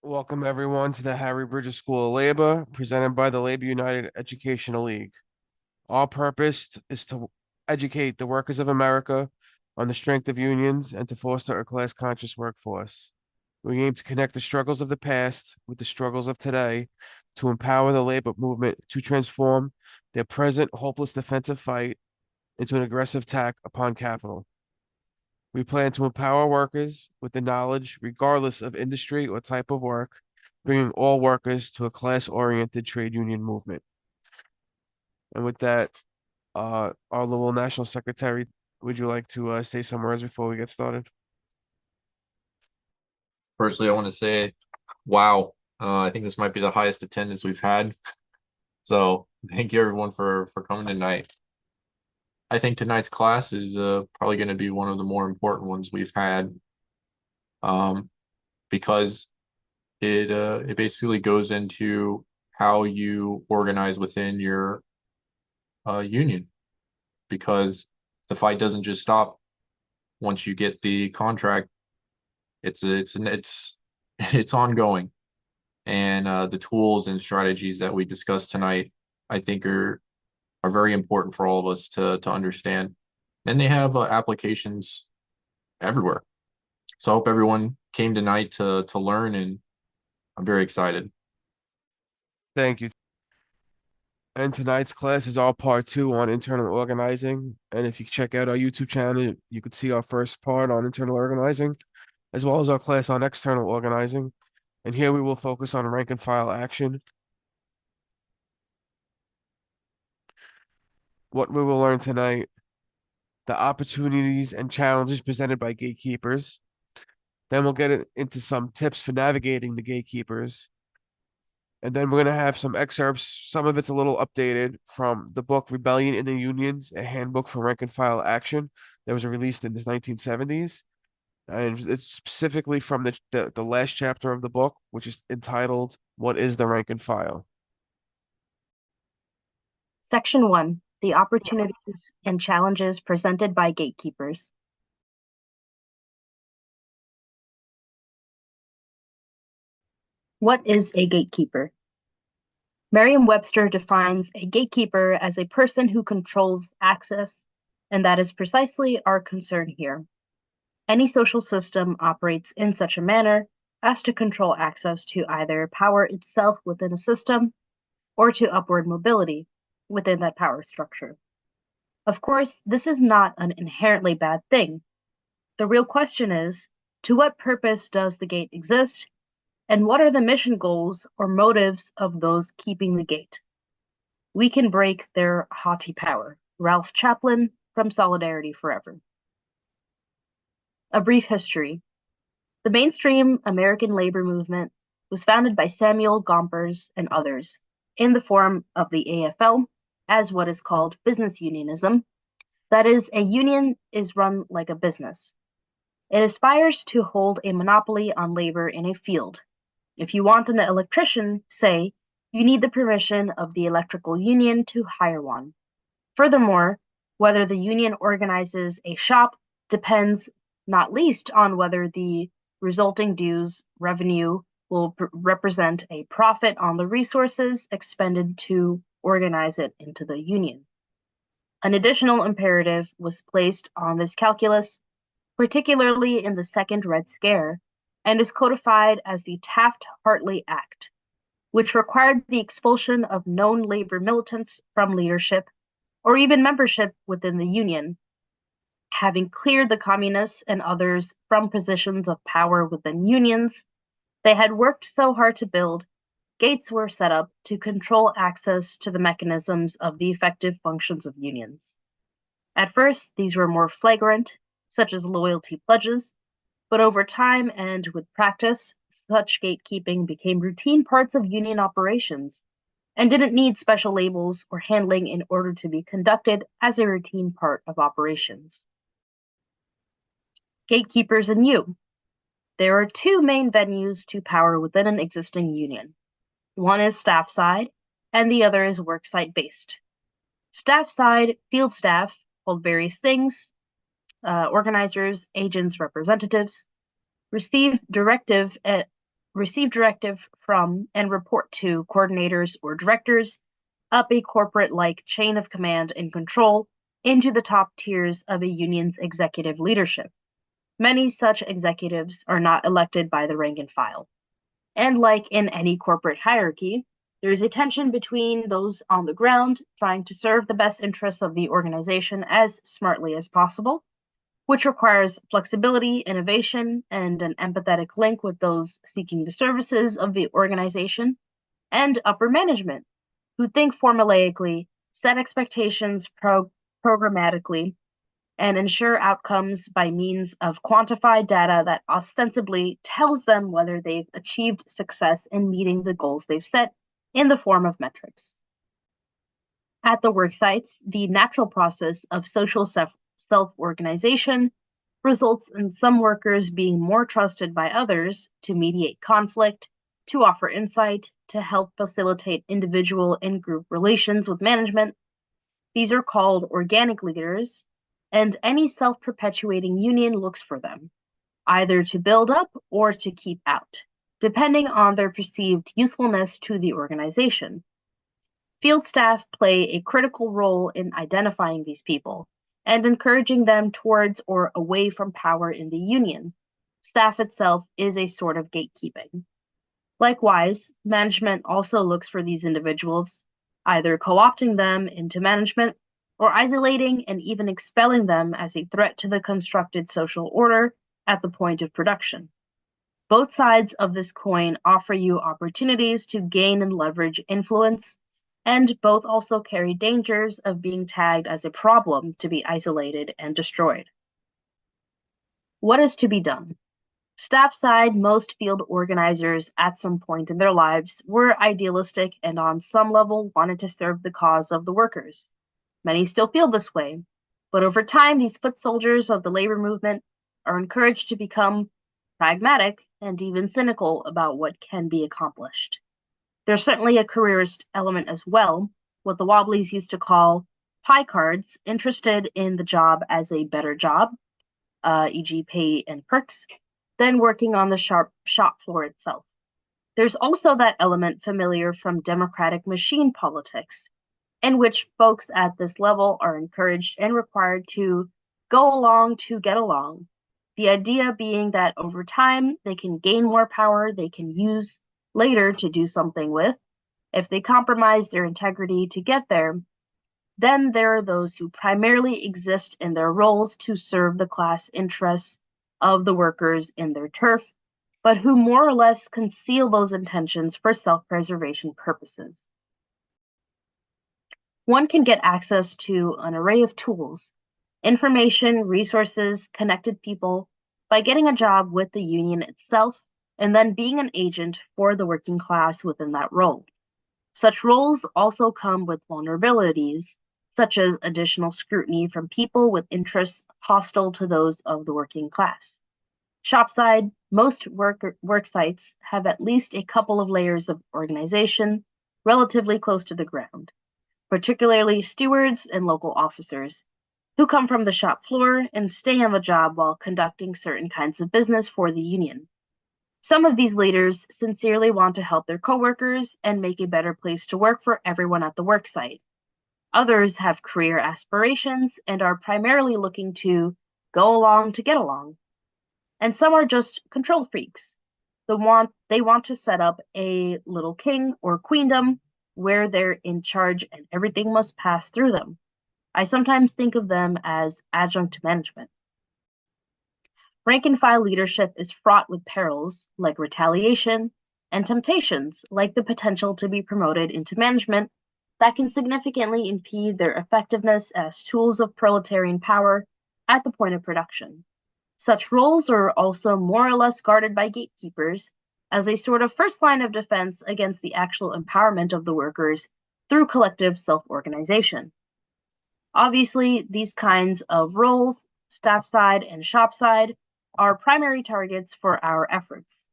Welcome everyone to the Harry Bridges School of Labor, presented by the Labor United Educational League. Our purpose is to educate the workers of America on the strength of unions and to foster a class-conscious workforce. We aim to connect the struggles of the past with the struggles of today to empower the labor movement to transform their present hopeless defensive fight into an aggressive attack upon capital. We plan to empower workers with the knowledge, regardless of industry or type of work, bringing all workers to a class-oriented trade union movement. And with that, our Louisville National Secretary, would you like to say some words before we get started? Personally, I want to say, wow, I think this might be the highest attendance we've had. So thank you everyone for coming tonight. I think tonight's class is probably going to be one of the more important ones we've had, um, because it basically goes into how you organize within your union, because the fight doesn't just stop once you get the contract. It's it's ongoing. And the tools and strategies that we discussed tonight, I think are very important for all of us to understand. And they have applications everywhere. So I hope everyone came tonight to learn, and I'm very excited. Thank you. And tonight's class is all part two on internal organizing. And if you check out our YouTube channel, you could see our first part on internal organizing, as well as our class on external organizing. And here we will focus on rank and file action. What we will learn tonight, the opportunities and challenges presented by gatekeepers. Then we'll get into some tips for navigating the gatekeepers. And then we're going to have some excerpts. Some of it's a little updated from the book Rebellion in the Unions, a handbook for rank and file action that was released in the 1970s. And it's specifically from the last chapter of the book, which is entitled, What is the Rank and File? Section 1. The opportunities and challenges presented by gatekeepers. What is a gatekeeper? Merriam-Webster defines a gatekeeper as a person who controls access, and that is precisely our concern here. Any social system operates in such a manner as to control access to either power itself within a system or to upward mobility within that power structure. Of course, this is not an inherently bad thing. The real question is, to what purpose does the gate exist, and what are the mission goals or motives of those keeping the gate? We can break their haughty power. Ralph Chaplin from Solidarity Forever. A brief history. The mainstream American labor movement was founded by Samuel Gompers and others in the form of the AFL as what is called business unionism. That is, a union is run like a business. It aspires to hold a monopoly on labor in a field. If you want an electrician, say, you need the permission of the electrical union to hire one. Furthermore, whether the union organizes a shop depends not least on whether the resulting dues revenue will represent a profit on the resources expended to organize it into the union. An additional imperative was placed on this calculus, particularly in the Second Red Scare, and is codified as the Taft-Hartley Act, which required the expulsion of known labor militants from leadership or even membership within the union. Having cleared the communists and others from positions of power within unions they had worked so hard to build, gates were set up to control access to the mechanisms of the effective functions of unions. At first, these were more flagrant, such as loyalty pledges, but over time and with practice, such gatekeeping became routine parts of union operations and didn't need special labels or handling in order to be conducted as a routine part of operations. Gatekeepers and you. There are two main venues to power within an existing union. One is staff side, and the other is worksite based. Staff side, field staff hold various things, organizers, agents, representatives, receive directive receive directive from and report to coordinators or directors up a corporate-like chain of command and control into the top tiers of a union's executive leadership. Many such executives are not elected by the rank and file. And like in any corporate hierarchy, there is a tension between those on the ground trying to serve the best interests of the organization as smartly as possible, which requires flexibility, innovation, and an empathetic link with those seeking the services of the organization, and upper management, who think formulaically, set expectations programmatically, and ensure outcomes by means of quantified data that ostensibly tells them whether they've achieved success in meeting the goals they've set in the form of metrics. At the work sites, the natural process of social self-organization results in some workers being more trusted by others to mediate conflict, to offer insight, to help facilitate individual and group relations with management. These are called organic leaders, and any self-perpetuating union looks for them, either to build up or to keep out, depending on their perceived usefulness to the organization. Field staff play a critical role in identifying these people and encouraging them towards or away from power in the union. Staff itself is a sort of gatekeeping. Likewise, management also looks for these individuals, either co-opting them into management or isolating and even expelling them as a threat to the constructed social order at the point of production. Both sides of this coin offer you opportunities to gain and leverage influence, and both also carry dangers of being tagged as a problem to be isolated and destroyed. What is to be done? Staff side, most field organizers at some point in their lives were idealistic and on some level wanted to serve the cause of the workers. Many still feel this way, but over time, these foot soldiers of the labor movement are encouraged to become pragmatic and even cynical about what can be accomplished. There's certainly a careerist element as well, what the Wobblies used to call pie cards, interested in the job as a better job, e.g. pay and perks, than working on the shop floor itself. There's also that element familiar from democratic machine politics, in which folks at this level are encouraged and required to go along to get along. The idea being that over time, they can gain more power they can use later to do something with. If they compromise their integrity to get there, then there are those who primarily exist in their roles to serve the class interests of the workers in their turf, but who more or less conceal those intentions for self-preservation purposes. One can get access to an array of tools, information, resources, connected people, by getting a job with the union itself and then being an agent for the working class within that role. Such roles also come with vulnerabilities, such as additional scrutiny from people with interests hostile to those of the working class. Shopside, most work sites have at least a couple of layers of organization relatively close to the ground, particularly stewards and local officers, who come from the shop floor and stay on the job while conducting certain kinds of business for the union. Some of these leaders sincerely want to help their coworkers and make a better place to work for everyone at the work site. Others have career aspirations and are primarily looking to go along to get along. And some are just control freaks. They want to set up a little king or queendom where they're in charge and everything must pass through them. I sometimes think of them as adjunct management. Rank and file leadership is fraught with perils like retaliation and temptations like the potential to be promoted into management that can significantly impede their effectiveness as tools of proletarian power at the point of production. Such roles are also more or less guarded by gatekeepers as a sort of first line of defense against the actual empowerment of the workers through collective self-organization. Obviously, these kinds of roles, staff side and shop side, are primary targets for our efforts.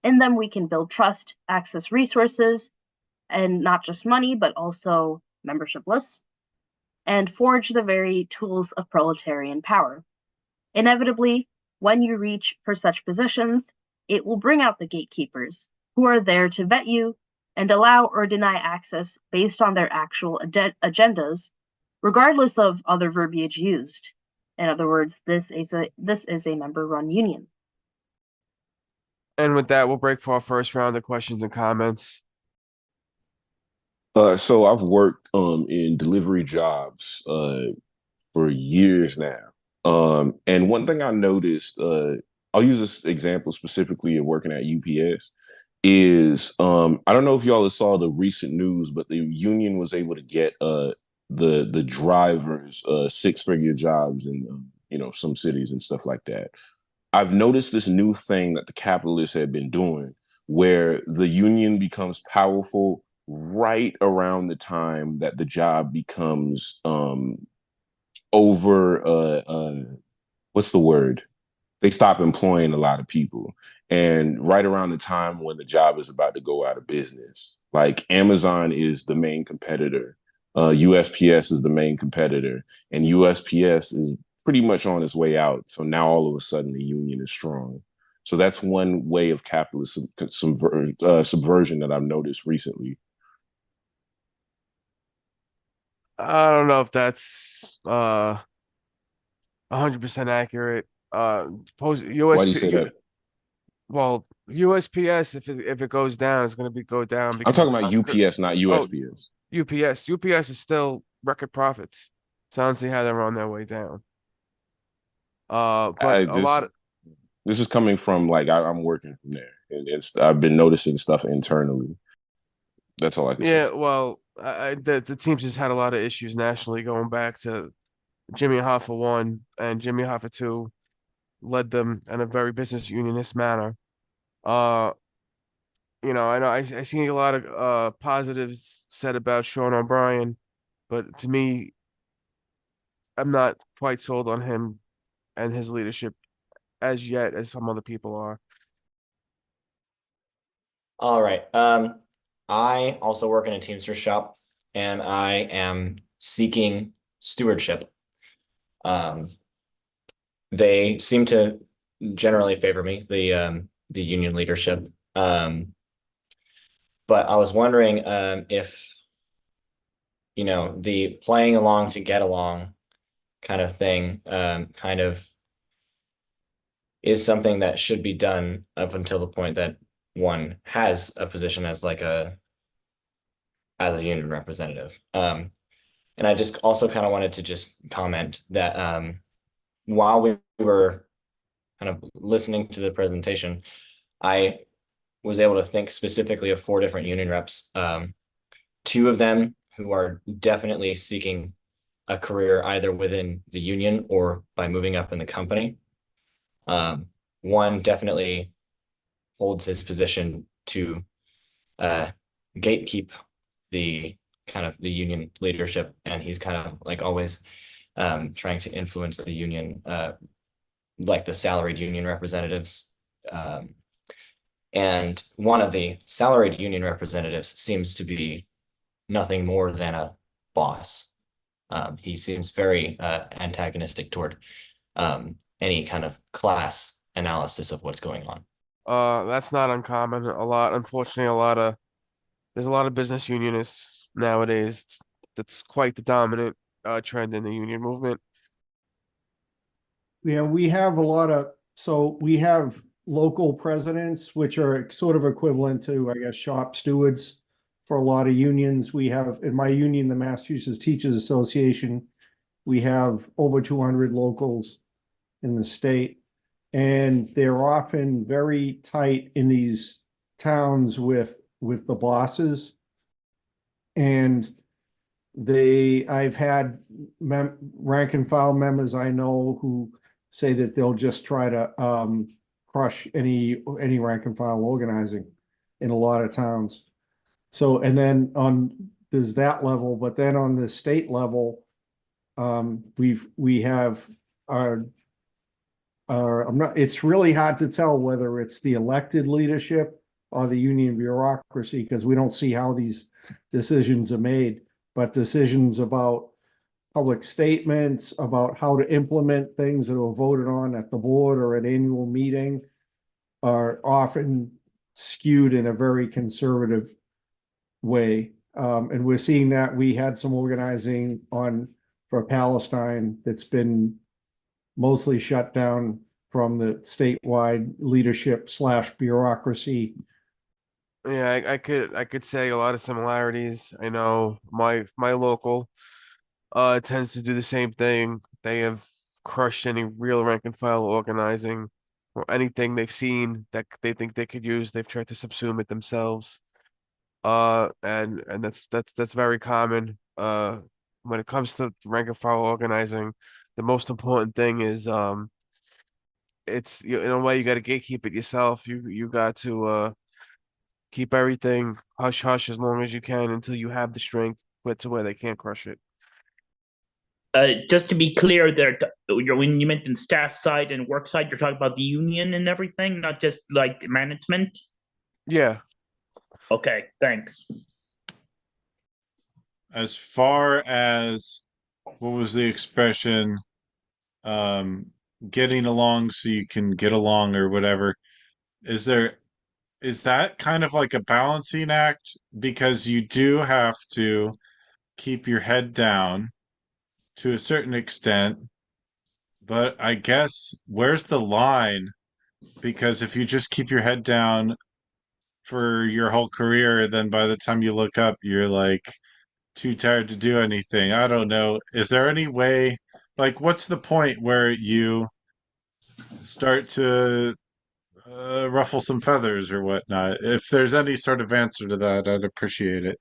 In them, we can build trust, access resources, and not just money, but also membership lists, and forge the very tools of proletarian power. Inevitably, when you reach for such positions, it will bring out the gatekeepers, who are there to vet you and allow or deny access based on their actual agendas, regardless of other verbiage used. In other words, this is a member-run union. And with that, we'll break for our first round of questions and comments. So I've worked in delivery jobs for years now. And one thing I noticed, I'll use this example specifically of working at UPS, is I don't know if y'all saw the recent news, but the union was able to get the drivers six-figure jobs in some cities and stuff like that. I've noticed this new thing that the capitalists have been doing, where the union becomes powerful right around the time that the job becomes over what's the word? They stop employing a lot of people. And right around the time when the job is about to go out of business. Like Amazon is the main competitor, USPS is the main competitor, and USPS is pretty much on its way out. So now all of a sudden the union is strong. So that's one way of capitalist subversion that I've noticed recently. I don't know if that's 100% accurate. Why do you say that? Well, USPS, if it goes down, it's going to go down I'm because talking about UPS, not USPS. UPS is still record profits. So I don't see how they're on their way down. But a lot of, This is coming from like I'm working from there, and I've been noticing stuff internally. That's all I can say. yeah, well, the teams just had a lot of issues nationally going back to Jimmy Hoffa 1 and Jimmy Hoffa 2 led them in a very business unionist manner. Uh, I know I see a lot of positives said about Sean O'Brien, but to me, I'm not quite sold on him and his leadership as yet as some other people are. All right. I also work in a Teamster shop and I am seeking stewardship. They seem to generally favor me, the union leadership. But I was wondering if, the playing along to get along kind of thing kind of is something that should be done up until the point that one has a position as a union representative. And I just also kind of wanted to just comment that while we were kind of listening to the presentation, I was able to think specifically of 4 different union reps, 2 of them who are definitely seeking a career either within the union or by moving up in the company. One definitely holds his position to gatekeep the kind of the union leadership, and he's kind of like always trying to influence the union, like the salaried union representatives. And one of the salaried union representatives seems to be nothing more than a boss. He seems very antagonistic toward any kind of class analysis of what's going on. That's not uncommon. Unfortunately, there's a lot of business unionists nowadays. That's quite the dominant trend in the union movement. Yeah, we have we have local presidents, which are sort of equivalent to, I guess, shop stewards for a lot of unions. We have, in my union, the Massachusetts Teachers Association, we have over 200 locals in the state, and they're often very tight in these towns with the bosses. And I've had rank and file members I know who say that they'll just try to crush any rank and file organizing in a lot of towns. So, and then there's that level, but then on the state level, we have it's really hard to tell whether it's the elected leadership or the union bureaucracy, because we don't see how these decisions are made, but decisions about public statements, about how to implement things that are voted on at the board or at annual meeting, are often skewed in a very conservative way. And we're seeing that we had some organizing for Palestine that's been mostly shut down from the statewide leadership / bureaucracy. Yeah, I could say a lot of similarities. I know my local tends to do the same thing. They have crushed any real rank and file organizing or anything they've seen that they think they could use. They've tried to subsume it themselves. And that's very common. When it comes to rank and file organizing, the most important thing is it's in a way you got to gatekeep it yourself. You got to keep everything hush hush as long as you can until you have the strength to where they can't crush it. Just to be clear, there, when you mentioned staff side and work side, you're talking about the union and everything, not just like management. Yeah. Okay, thanks. As far as what was the expression, getting along so you can get along or whatever, is that kind of like a balancing act? Because you do have to keep your head down to a certain extent, but I guess where's the line? Because if you just keep your head down for your whole career, then by the time you look up, you're like too tired to do anything. I don't know. Is there any way, like, what's the point where you start to ruffle some feathers or whatnot? If there's any sort of answer to that, I'd appreciate it.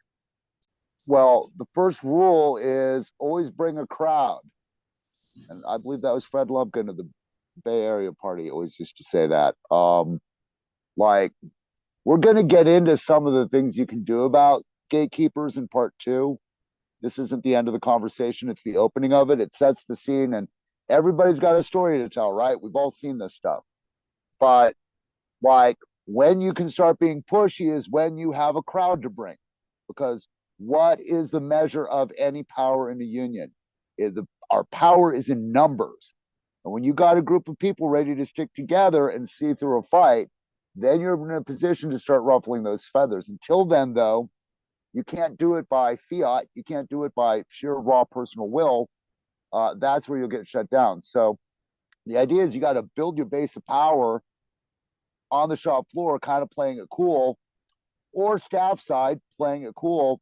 Well, the first rule is always bring a crowd. And I believe that was Fred Lumpkin of the Bay Area Party always used to say that. Like, we're going to get into some of the things you can do about gatekeepers in part 2. This isn't the end of the conversation. It's the opening of it. It sets the scene, and everybody's got a story to tell, right? We've all seen this stuff. But like, when you can start being pushy is when you have a crowd to bring. Because what is the measure of any power in a union? Our power is in numbers. And when you got a group of people ready to stick together and see through a fight, then you're in a position to start ruffling those feathers. Until then, though, you can't do it by fiat. You can't do it by sheer raw personal will. That's where you'll get shut down. So the idea is you got to build your base of power on the shop floor, kind of playing it cool, or staff side playing it cool,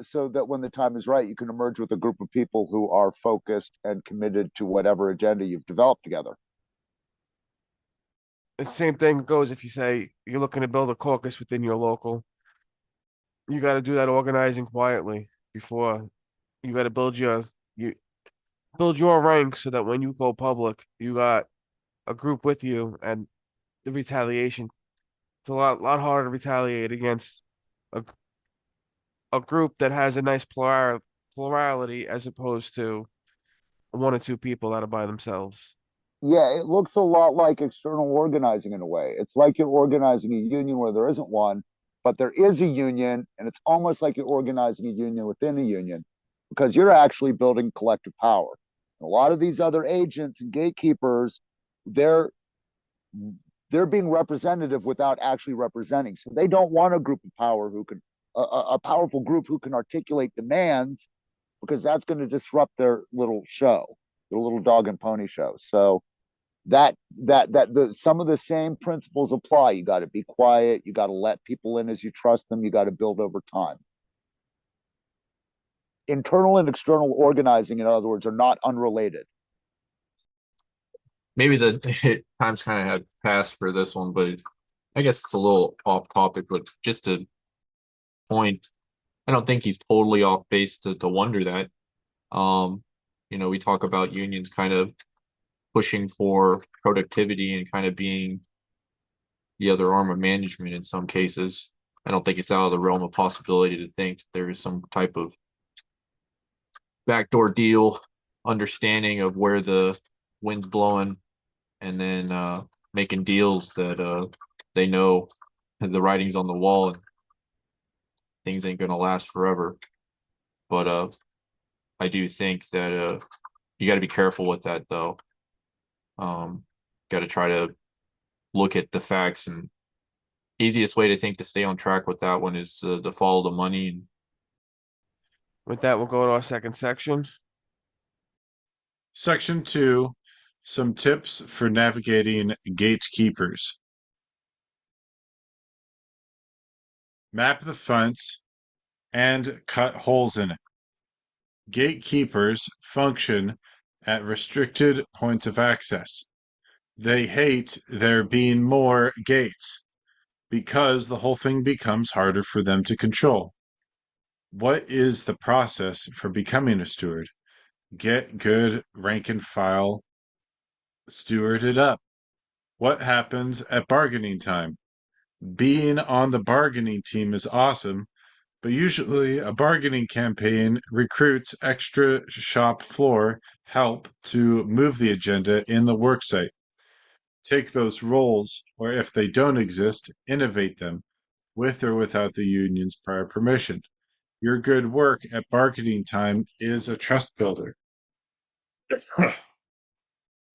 so that when the time is right, you can emerge with a group of people who are focused and committed to whatever agenda you've developed together. The same thing goes if you say you're looking to build a caucus within your local. You got to do that organizing quietly before you got to build your rank so that when you go public, you got a group with you, and the retaliation. It's a lot harder to retaliate against a group that has a nice plurality as opposed to one or two people that are by themselves. Yeah, it looks a lot like external organizing in a way. It's like you're organizing a union where there isn't one, but there is a union, and it's almost like you're organizing a union within a union because you're actually building collective power. And a lot of these other agents and gatekeepers, they're being representative without actually representing. So they don't want a group of power who can a powerful group who can articulate demands, because that's going to disrupt their little show, their little dog and pony show. So some of the same principles apply. You got to be quiet. You got to let people in as you trust them. You got to build over time. Internal and external organizing, in other words, are not unrelated. Maybe the times kind of had passed for this one, but I guess it's a little off topic, but just to point, I don't think he's totally off base to wonder that. We talk about unions kind of pushing for productivity and kind of being the other arm of management in some cases. I don't think it's out of the realm of possibility to think that there is some type of backdoor deal understanding of where the wind's blowing, and then making deals that they know the writing's on the wall and things ain't gonna last forever. But I do think that you got to be careful with that, though. Got to try to look at the facts. And easiest way to stay on track with that one is to follow the money. With that, we'll go to our second section. Section 2, some tips for navigating gatekeepers. Map the fence and cut holes in it. Gatekeepers function at restricted points of access. They hate there being more gates because the whole thing becomes harder for them to control. What is the process for becoming a steward? Get good rank and file, steward it up. What happens at bargaining time? Being on the bargaining team is awesome, but usually a bargaining campaign recruits extra shop floor help to move the agenda in the worksite. Take those roles, or if they don't exist, innovate them, with or without the union's prior permission. Your good work at bargaining time is a trust builder.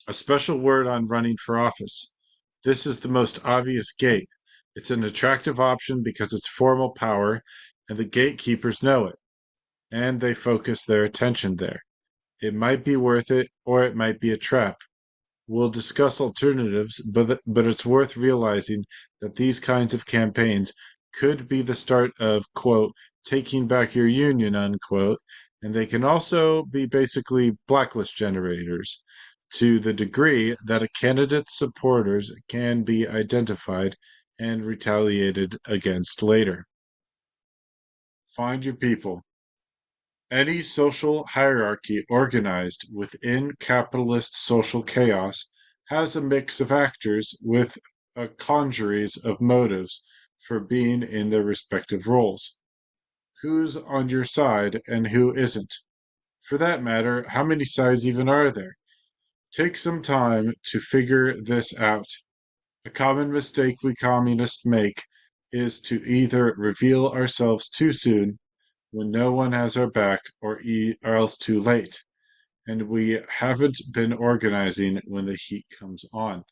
A special word on running for office. This is the most obvious gate. It's an attractive option because it's formal power, and the gatekeepers know it, and they focus their attention there. It might be worth it, or it might be a trap. We'll discuss alternatives, but it's worth realizing that these kinds of campaigns could be the start of, quote, taking back your union, unquote, and they can also be basically blacklist generators to the degree that a candidate's supporters can be identified and retaliated against later. Find your people. Any social hierarchy organized within capitalist social chaos has a mix of actors with a congeries of motives for being in their respective roles. Who's on your side and who isn't? For that matter, how many sides even are there? Take some time to figure this out. A common mistake we communists make is to either reveal ourselves too soon when no one has our back, or else too late, and we haven't been organizing when the heat comes on.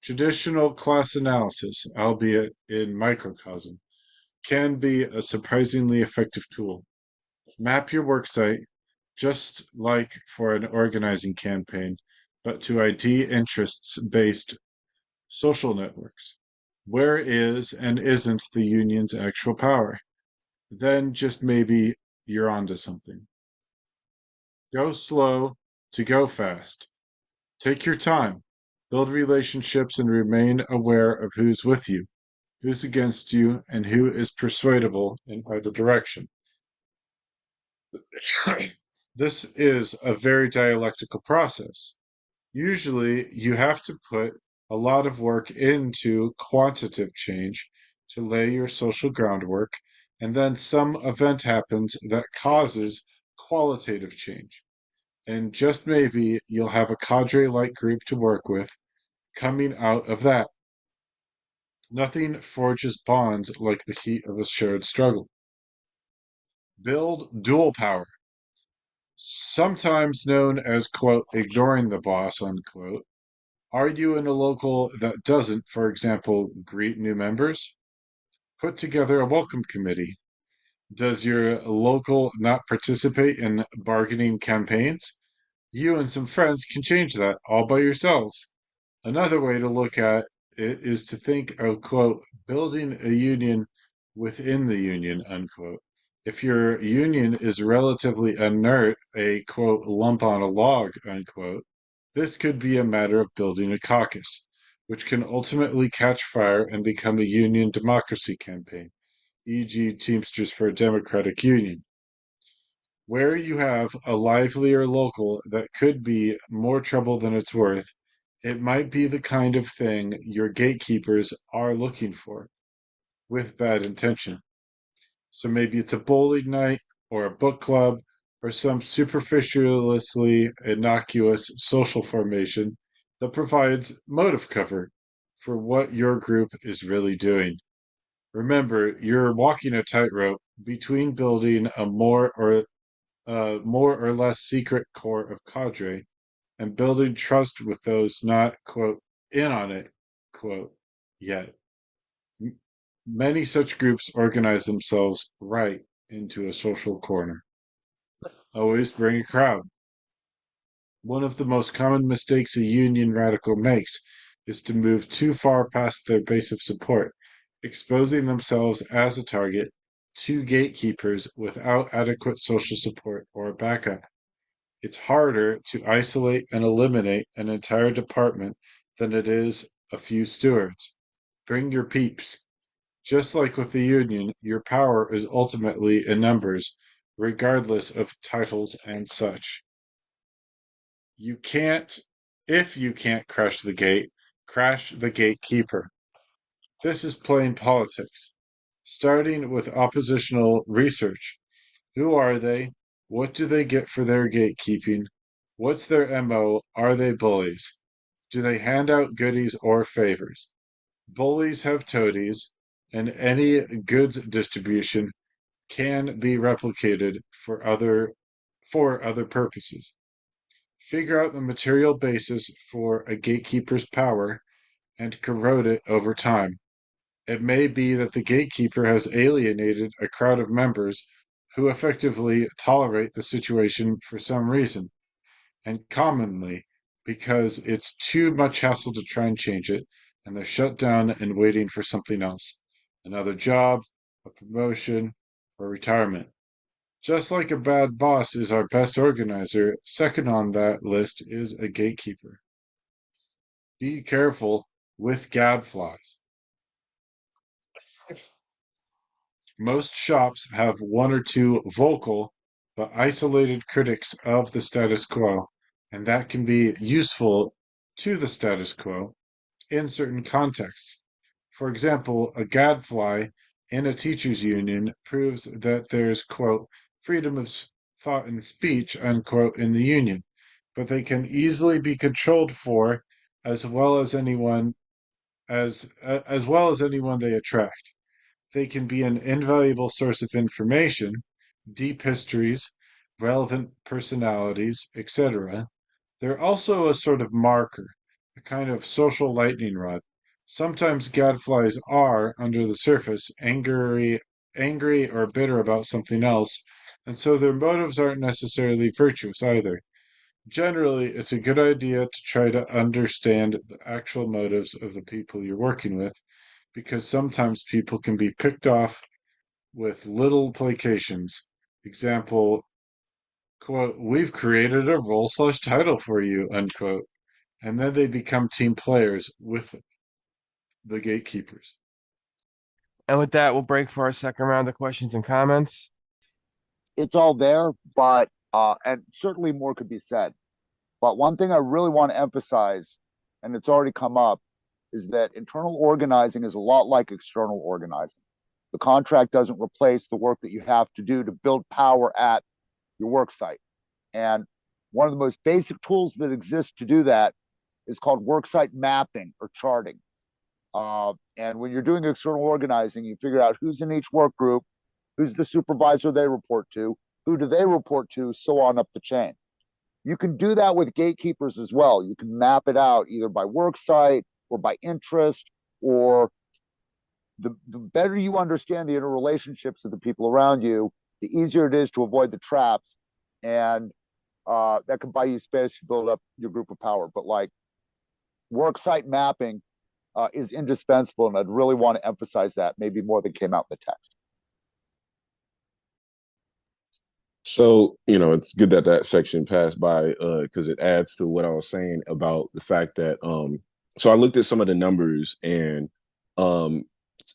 Traditional class analysis, albeit in microcosm, can be a surprisingly effective tool. Map your worksite, just like for an organizing campaign, but to ID interests-based social networks. Where is and isn't the union's actual power? Then just maybe you're onto something. Go slow to go fast. Take your time. Build relationships and remain aware of who's with you, who's against you, and who is persuadable in either direction. This is a very dialectical process. Usually, you have to put a lot of work into quantitative change to lay your social groundwork, and then some event happens that causes qualitative change. And just maybe you'll have a cadre-like group to work with coming out of that. Nothing forges bonds like the heat of a shared struggle. Build dual power. Sometimes known as, quote, ignoring the boss, unquote. Are you in a local that doesn't, for example, greet new members? Put together a welcome committee. Does your local not participate in bargaining campaigns? You and some friends can change that all by yourselves. Another way to look at it is to think of, quote, building a union within the union, unquote. If your union is relatively inert, a, quote, lump on a log, unquote, this could be a matter of building a caucus, which can ultimately catch fire and become a union democracy campaign, e.g., Teamsters for a Democratic Union. Where you have a livelier local that could be more trouble than it's worth, it might be the kind of thing your gatekeepers are looking for, with bad intention. So maybe it's a bowling night, or a book club, or some superficially innocuous social formation that provides motive cover for what your group is really doing. Remember, you're walking a tightrope between building a more or less secret core of cadre and building trust with those not, quote, in on it quote, yet. Many such groups organize themselves right into a social corner. Always bring a crowd. One of the most common mistakes a union radical makes is to move too far past their base of support, exposing themselves as a target to gatekeepers without adequate social support or backup. It's harder to isolate and eliminate an entire department than it is a few stewards. Bring your peeps. Just like with the union, your power is ultimately in numbers, regardless of titles and such. If you can't crush the gate, crash the gatekeeper. This is plain politics. Starting with oppositional research. Who are they? What do they get for their gatekeeping? What's their MO? Are they bullies? Do they hand out goodies or favors? Bullies have toadies, and any goods distribution can be replicated for other purposes. Figure out the material basis for a gatekeeper's power and corrode it over time. It may be that the gatekeeper has alienated a crowd of members who effectively tolerate the situation for some reason, and commonly because it's too much hassle to try and change it, and they're shut down and waiting for something else, another job, a promotion, or retirement. Just like a bad boss is our best organizer, second on that list is a gatekeeper. Be careful with gadflies. Most shops have one or two vocal but isolated critics of the status quo, and that can be useful to the status quo in certain contexts. For example, a gadfly in a teachers' union proves that there's, quote, freedom of thought and speech, unquote, in the union, but they can easily be controlled for as well as anyone they attract. They can be an invaluable source of information, deep histories, relevant personalities, etc. They're also a sort of marker, a kind of social lightning rod. Sometimes gadflies are, under the surface, angry or bitter about something else, and so their motives aren't necessarily virtuous either. Generally, it's a good idea to try to understand the actual motives of the people you're working with, because sometimes people can be picked off with little placations. Example, quote, we've created a role/title for you, unquote. And then they become team players with the gatekeepers. And with that, we'll break for our second round of questions and comments. It's all there, but and certainly more could be said. But one thing I really want to emphasize, and it's already come up, is that internal organizing is a lot like external organizing. The contract doesn't replace the work that you have to do to build power at your work site. And one of the most basic tools that exists to do that is called worksite mapping or charting. And when you're doing external organizing, you figure out who's in each work group, who's the supervisor they report to, who do they report to, so on up the chain. You can do that with gatekeepers as well. You can map it out either by work site or by interest, or the better you understand the interrelationships of the people around you, the easier it is to avoid the traps. And that can buy you space to build up your group of power. But like work site mapping is indispensable. And I'd really want to emphasize that maybe more than came out in the text. So, it's good that that section passed by because it adds to what I was saying about the fact that, so I looked at some of the numbers and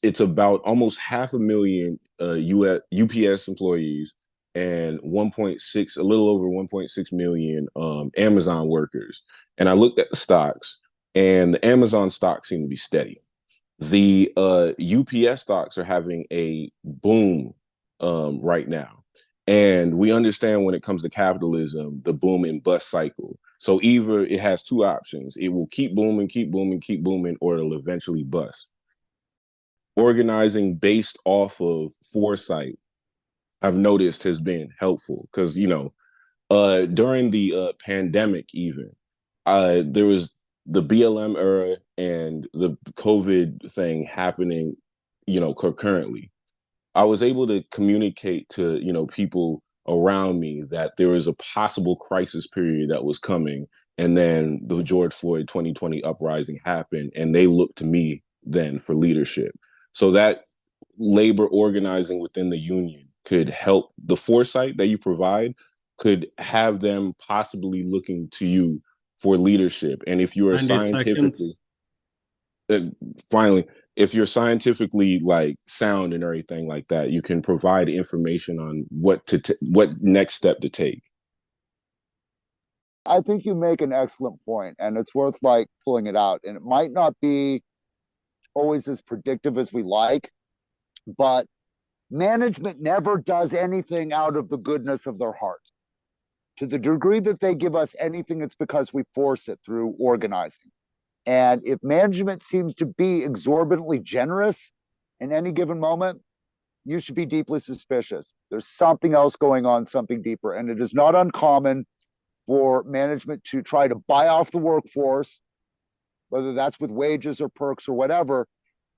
it's about almost 500,000 UPS employees and 1.6, a little over 1.6 million Amazon workers. And I looked at the stocks and the Amazon stocks seem to be steady. The UPS stocks are having a boom right now. And we understand when it comes to capitalism, the boom and bust cycle. So either it has two options. It will keep booming, keep booming, keep booming, or it'll eventually bust. Organizing based off of foresight, I've noticed has been helpful because, during the pandemic even, there was the BLM era and the COVID thing happening, concurrently, I was able to communicate to, people around me that there was a possible crisis period that was coming. And then the George Floyd 2020 uprising happened, and they looked to me then for leadership. So that labor organizing within the union could help. The foresight that you provide could have them possibly looking to you for leadership. And if you are 90 scientifically, finally, if you're scientifically like sound and everything like that, you can provide information on what next step to take. I think you make an excellent point, and it's worth like pulling it out. And it might not be always as predictive as we like, but management never does anything out of the goodness of their heart. To the degree that they give us anything, it's because we force it through organizing. And if management seems to be exorbitantly generous in any given moment, you should be deeply suspicious. There's something else going on, something deeper. And it is not uncommon for management to try to buy off the workforce, whether that's with wages or perks or whatever,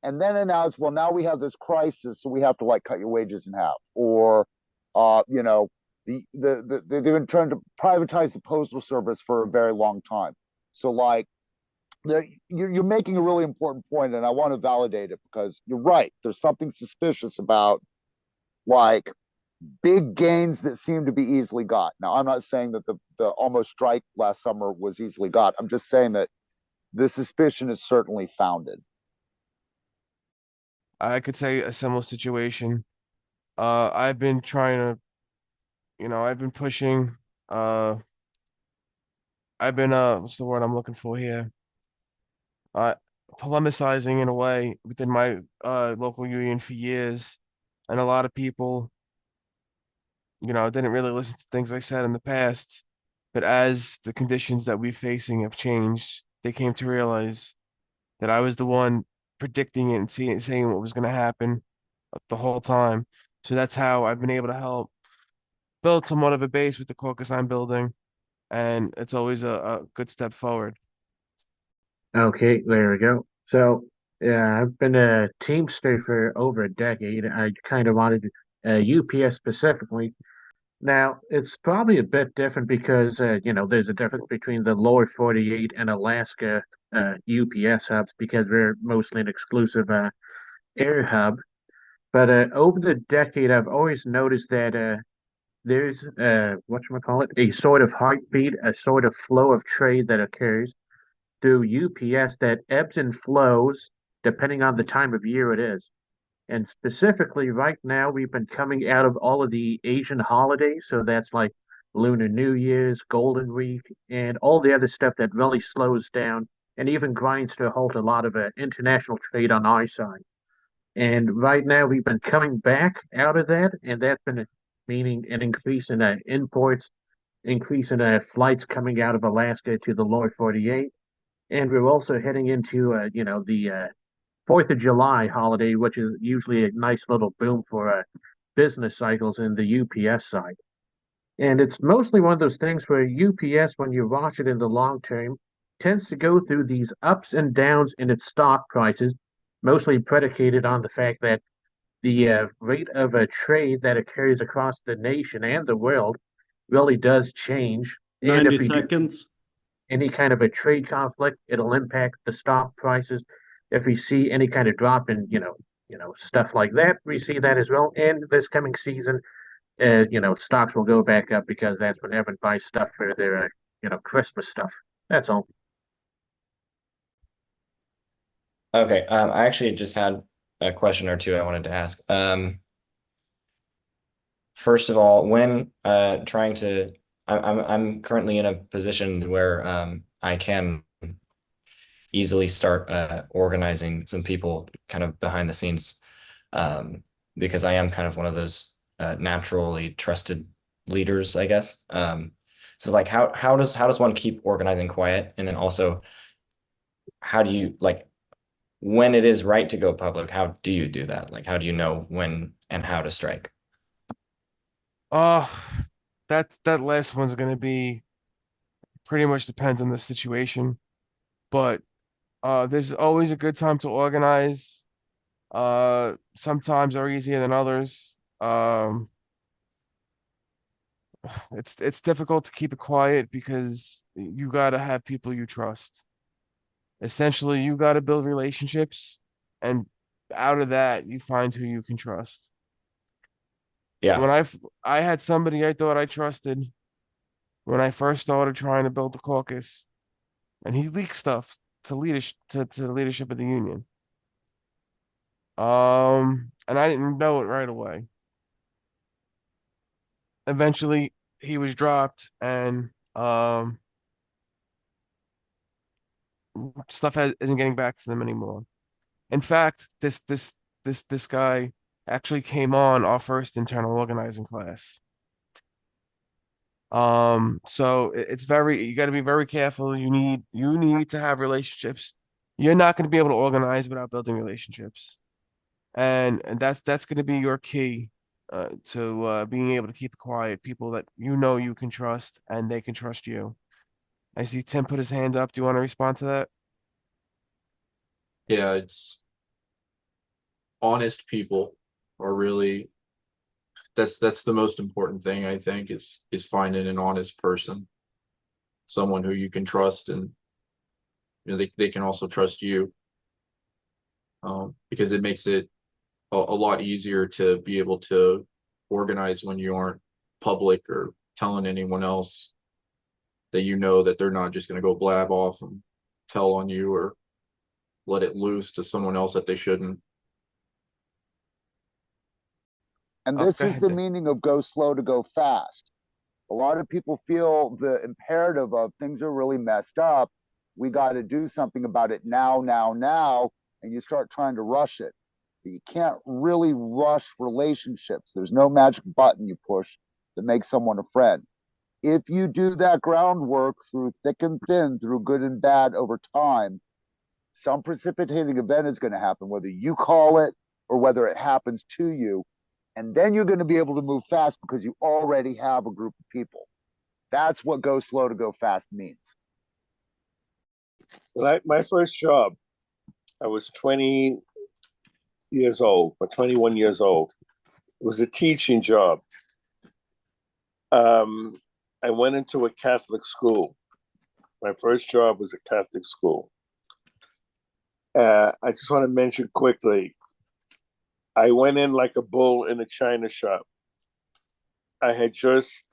and then announce, well, now we have this crisis, so we have to like cut your wages in half. Or, they've been trying to privatize the postal service for a very long time. So like, you're making a really important point, and I want to validate it because you're right. There's something suspicious about like big gains that seem to be easily got. Now, I'm not saying that the almost strike last summer was easily got. I'm just saying that the suspicion is certainly founded. I could say a similar situation. I've been trying to, I've been pushing, I've been what's the word I'm looking for here? Uh, Polemicizing in a way within my local union for years, and a lot of people, didn't really listen to things I said in the past. But as the conditions that we're facing have changed, they came to realize that I was the one predicting it and saying what was going to happen the whole time. So that's how I've been able to help build somewhat of a base with the caucus I'm building, and it's always a good step forward. Okay, there we go. So, yeah, I've been a Teamster for over a decade. I kind of wanted UPS specifically. Now, it's probably a bit different because, there's a difference between the lower 48 and Alaska UPS hubs because we're mostly an exclusive air hub. But over the decade, I've always noticed that there's, whatchamacallit, a sort of heartbeat, a sort of flow of trade that occurs through UPS that ebbs and flows depending on the time of year it is. And specifically, right now, we've been coming out of all of the Asian holidays. So that's like Lunar New Year's, Golden Week, and all the other stuff that really slows down and even grinds to a halt a lot of international trade on our side. And right now, we've been coming back out of that, and that's been meaning an increase in imports, increase in flights coming out of Alaska to the lower 48. And we're also heading into, the 4th of July holiday, which is usually a nice little boom for business cycles in the UPS side. And it's mostly one of those things where UPS, when you watch it in the long term, tends to go through these ups and downs in its stock prices, mostly predicated on the fact that the rate of a trade that occurs across the nation and the world really does change. And 90 if we do seconds. any kind of a trade conflict, it'll impact the stock prices. If we see any kind of drop in, stuff like that, we see that as well. And this coming season, stocks will go back up because that's when everyone buys stuff for their, Christmas stuff. That's all. Okay, I actually just had a question or two I wanted to ask. First of all, when trying to, I'm currently in a position where I can easily start organizing some people kind of behind the scenes, because I am kind of one of those naturally trusted leaders, I guess. So like how does one keep organizing quiet, and then also how do you like when it is right to go public? How do you do that? Like how do you know when and how to strike? Uh, that last one's going to be pretty much depends on the situation. but there's always a good time to organize. Sometimes are easier than others. It's difficult to keep it quiet because you gotta have people you trust. Essentially, you gotta build relationships, and out of that, you find who you can trust. Yeah. When I had somebody I thought I trusted when I first started trying to build the caucus, and he leaked stuff to leadership to the leadership of the union. And I didn't know it right away. Eventually, he was dropped, and isn't getting back to them anymore. In fact, this guy actually came on our first internal organizing class. So it's very, you got to be very careful. You need to have relationships. You're not going to be able to organize without building relationships, and that's going to be your key to being able to keep it quiet. People that you know you can trust, and they can trust you. I see Tim put his hand up. Do you want to respond to that? Yeah, it's honest people are really that's the most important thing, I think, is finding an honest person, someone who you can trust, and they can also trust you, because it makes it a lot easier to be able to organize when you aren't public or telling anyone else, that you know that they're not just going to go blab off and tell on you or let it loose to someone else that they shouldn't. And Oh, this go is ahead, the Tim. meaning of go slow to go fast. A lot of people feel the imperative of things are really messed up. We got to do something about it now, now, now. And you start trying to rush it. But you can't really rush relationships. There's no magic button you push that makes someone a friend. If you do that groundwork through thick and thin, through good and bad over time, some precipitating event is going to happen, whether you call it or whether it happens to you. And then you're going to be able to move fast because you already have a group of people. That's what go slow to go fast means. My first job, I was 20 years old, or 21 years old. It was a teaching job. I went into a Catholic school. My first job was a Catholic school. I just want to mention quickly, I went in like a bull in a china shop. I had just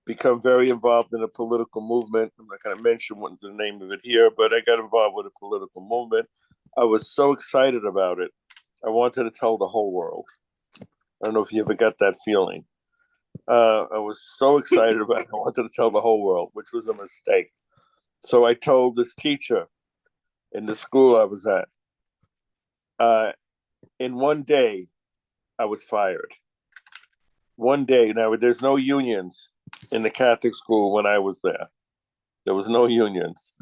become very involved in a political movement. I'm not going to mention the name of it here, but I got involved with a political movement. I was so excited about it. I wanted to tell the whole world. I don't know if you ever got that feeling. I was so excited about it. I wanted to tell the whole world, which was a mistake. So I told this teacher in the school I was at. In one day, I was fired. One day. Now, there's no unions in the Catholic school when I was there. There was no unions.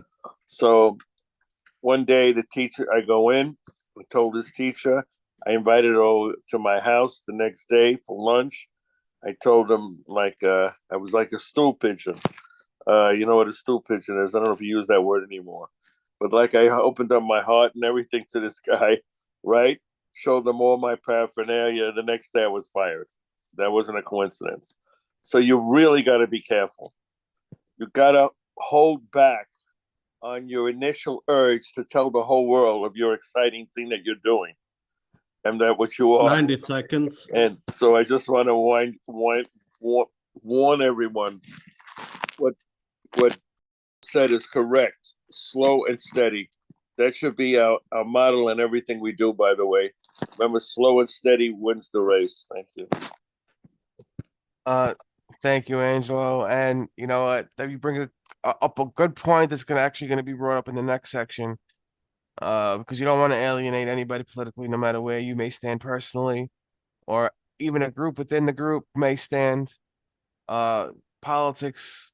So one day, the teacher, I go in, I told this teacher, I invited her over to my house the next day for lunch. I told him I was like a stool pigeon. You know what a stool pigeon is? I don't know if you use that word anymore. But like I opened up my heart and everything to this guy, right? Showed them all my paraphernalia. The next day I was fired. That wasn't a coincidence. So you really got to be careful. You got to hold back on your initial urge to tell the whole world of your exciting thing that you're doing and that what you are. 90 seconds. And so I just want to warn everyone what said is correct. Slow and steady. That should be our model in everything we do, by the way. Remember, slow and steady wins the race. Thank you. Thank you, Angelo. And you know what? That you bring up a good point that's actually going to be brought up in the next section. Because you don't want to alienate anybody politically, no matter where you may stand personally, or even a group within the group may stand. Politics,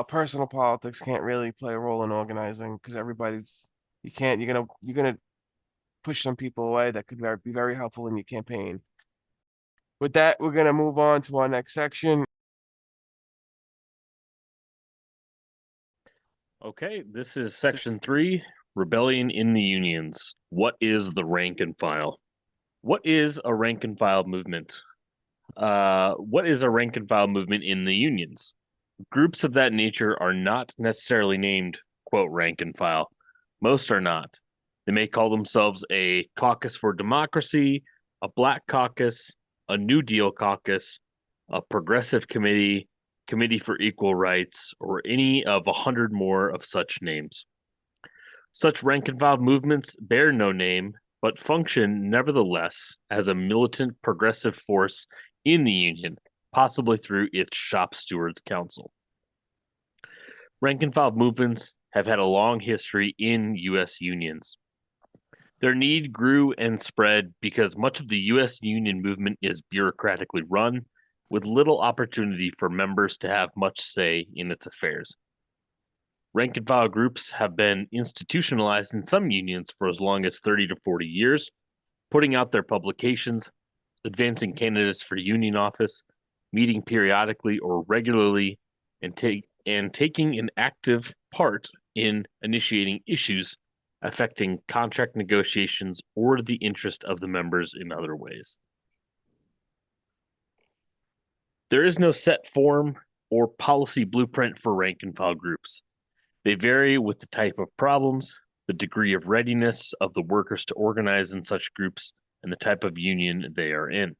personal politics can't really play a role in organizing because you're gonna push some people away that could be very helpful in your campaign. With that, we're gonna move on to our next section. Okay, this is section 3, Rebellion in the Unions. What is the rank and file? What is a rank and file movement? What is a rank and file movement in the unions? Groups of that nature are not necessarily named, quote, rank and file. Most are not. They may call themselves a caucus for democracy, a black caucus, a New Deal caucus, a progressive committee, committee for equal rights, or any of 100 more of such names. Such rank and file movements bear no name, but function nevertheless as a militant progressive force in the union, possibly through its shop stewards council. Rank and file movements have had a long history in U.S. unions. Their need grew and spread because much of the U.S. union movement is bureaucratically run, with little opportunity for members to have much say in its affairs. Rank and file groups have been institutionalized in some unions for as long as 30 to 40 years, putting out their publications, advancing candidates for union office, meeting periodically or regularly, and taking an active part in initiating issues affecting contract negotiations or the interest of the members in other ways. There is no set form or policy blueprint for rank and file groups. They vary with the type of problems, the degree of readiness of the workers to organize in such groups, and the type of union they are in.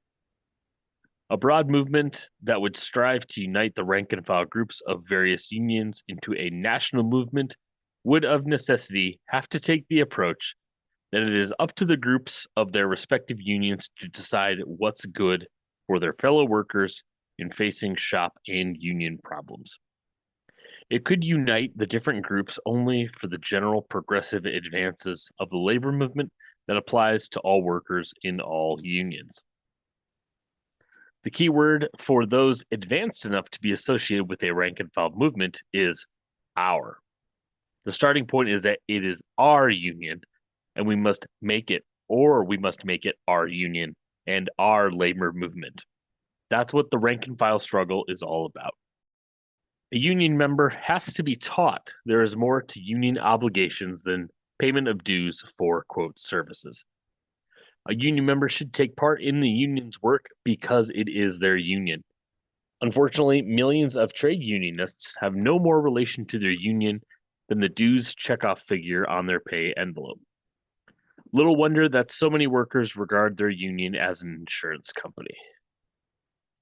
A broad movement that would strive to unite the rank and file groups of various unions into a national movement would of necessity have to take the approach that it is up to the groups of their respective unions to decide what's good for their fellow workers in facing shop and union problems. It could unite the different groups only for the general progressive advances of the labor movement that applies to all workers in all unions. The key word for those advanced enough to be associated with a rank and file movement is our. The starting point is that it is our union, and we must make it our union and our labor movement. That's what the rank and file struggle is all about. A union member has to be taught there is more to union obligations than payment of dues for, quote, services. A union member should take part in the union's work because it is their union. Unfortunately, millions of trade unionists have no more relation to their union than the dues checkoff figure on their pay envelope. Little wonder that so many workers regard their union as an insurance company.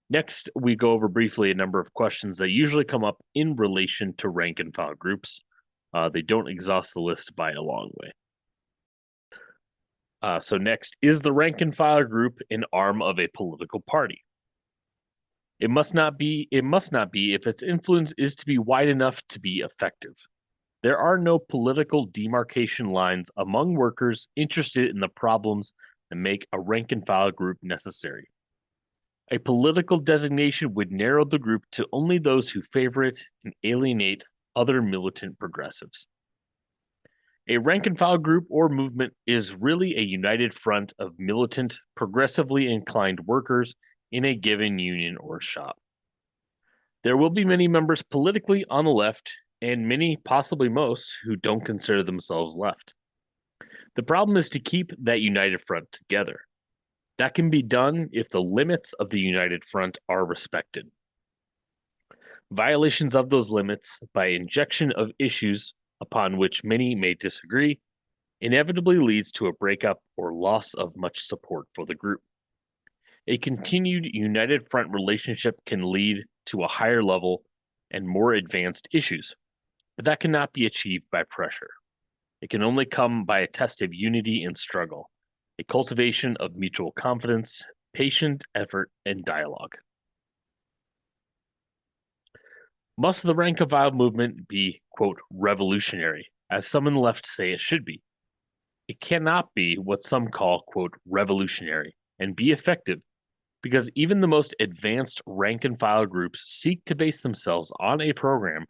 Next, we go over briefly a number of questions that usually come up in relation to rank and file groups. They don't exhaust the list by a long way. So next, is the rank and file group an arm of a political party? It must not be if its influence is to be wide enough to be effective. There are no political demarcation lines among workers interested in the problems that make a rank and file group necessary. A political designation would narrow the group to only those who favor it and alienate other militant progressives. A rank and file group or movement is really a united front of militant, progressively inclined workers in a given union or shop. There will be many members politically on the left, and many, possibly most, who don't consider themselves left. The problem is to keep that united front together. That can be done if the limits of the united front are respected. Violations of those limits by injection of issues upon which many may disagree inevitably leads to a breakup or loss of much support for the group. A continued united front relationship can lead to a higher level and more advanced issues, but that cannot be achieved by pressure. It can only come by a test of unity and struggle, a cultivation of mutual confidence, patient effort, and dialogue. Must the rank and file movement be, quote, revolutionary, as some on the left say it should be? It cannot be what some call, quote, revolutionary, and be effective, because even the most advanced rank and file groups seek to base themselves on a program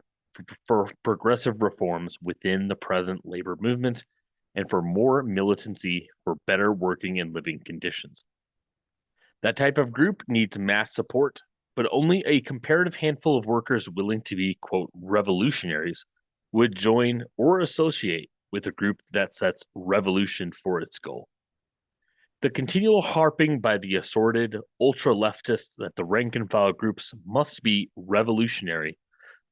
for progressive reforms within the present labor movement and for more militancy for better working and living conditions. That type of group needs mass support, but only a comparative handful of workers willing to be, quote, revolutionaries would join or associate with a group that sets revolution for its goal. The continual harping by the assorted ultra-leftists that the rank-and-file groups must be revolutionary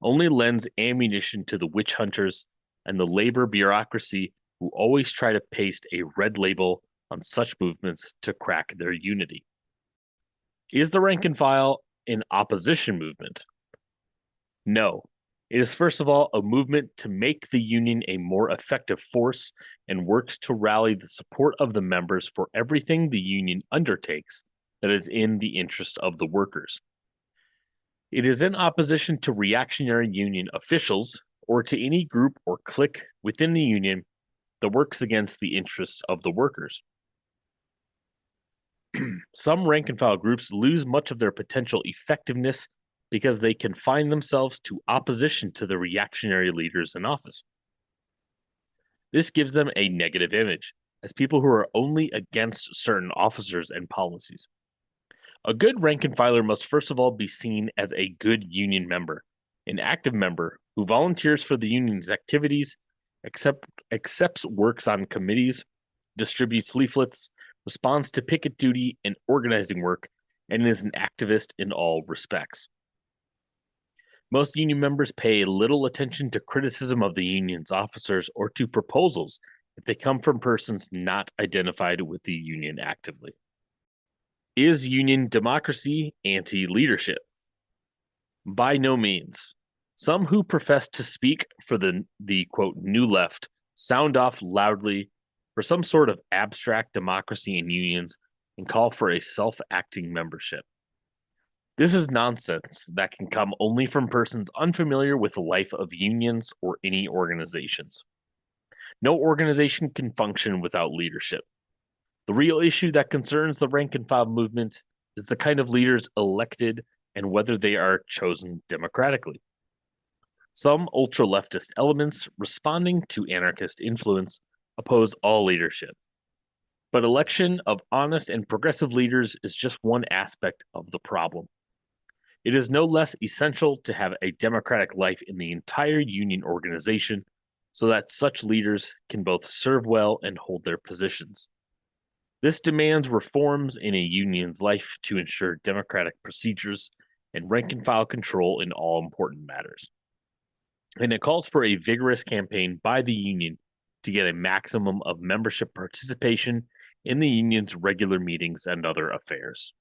only lends ammunition to the witch hunters and the labor bureaucracy who always try to paste a red label on such movements to crack their unity. Is the rank-and-file an opposition movement? No. It is first of all a movement to make the union a more effective force and works to rally the support of the members for everything the union undertakes that is in the interest of the workers. It is in opposition to reactionary union officials or to any group or clique within the union that works against the interests of the workers. Some rank and file groups lose much of their potential effectiveness because they confine themselves to opposition to the reactionary leaders in office. This gives them a negative image as people who are only against certain officers and policies. A good rank and filer must first of all be seen as a good union member, an active member who volunteers for the union's activities, accepts works on committees, distributes leaflets, responds to picket duty and organizing work, and is an activist in all respects. Most union members pay little attention to criticism of the union's officers or to proposals if they come from persons not identified with the union actively. Is union democracy anti-leadership? By no means. Some who profess to speak for the quote new left sound off loudly for some sort of abstract democracy in unions and call for a self-acting membership. This is nonsense that can come only from persons unfamiliar with the life of unions or any organizations. No organization can function without leadership. The real issue that concerns the rank and file movement is the kind of leaders elected and whether they are chosen democratically. Some ultra-leftist elements responding to anarchist influence oppose all leadership. But election of honest and progressive leaders is just one aspect of the problem. It is no less essential to have a democratic life in the entire union organization so that such leaders can both serve well and hold their positions. This demands reforms in a union's life to ensure democratic procedures and rank and file control in all important matters. And it calls for a vigorous campaign by the union to get a maximum of membership participation in the union's regular meetings and other affairs.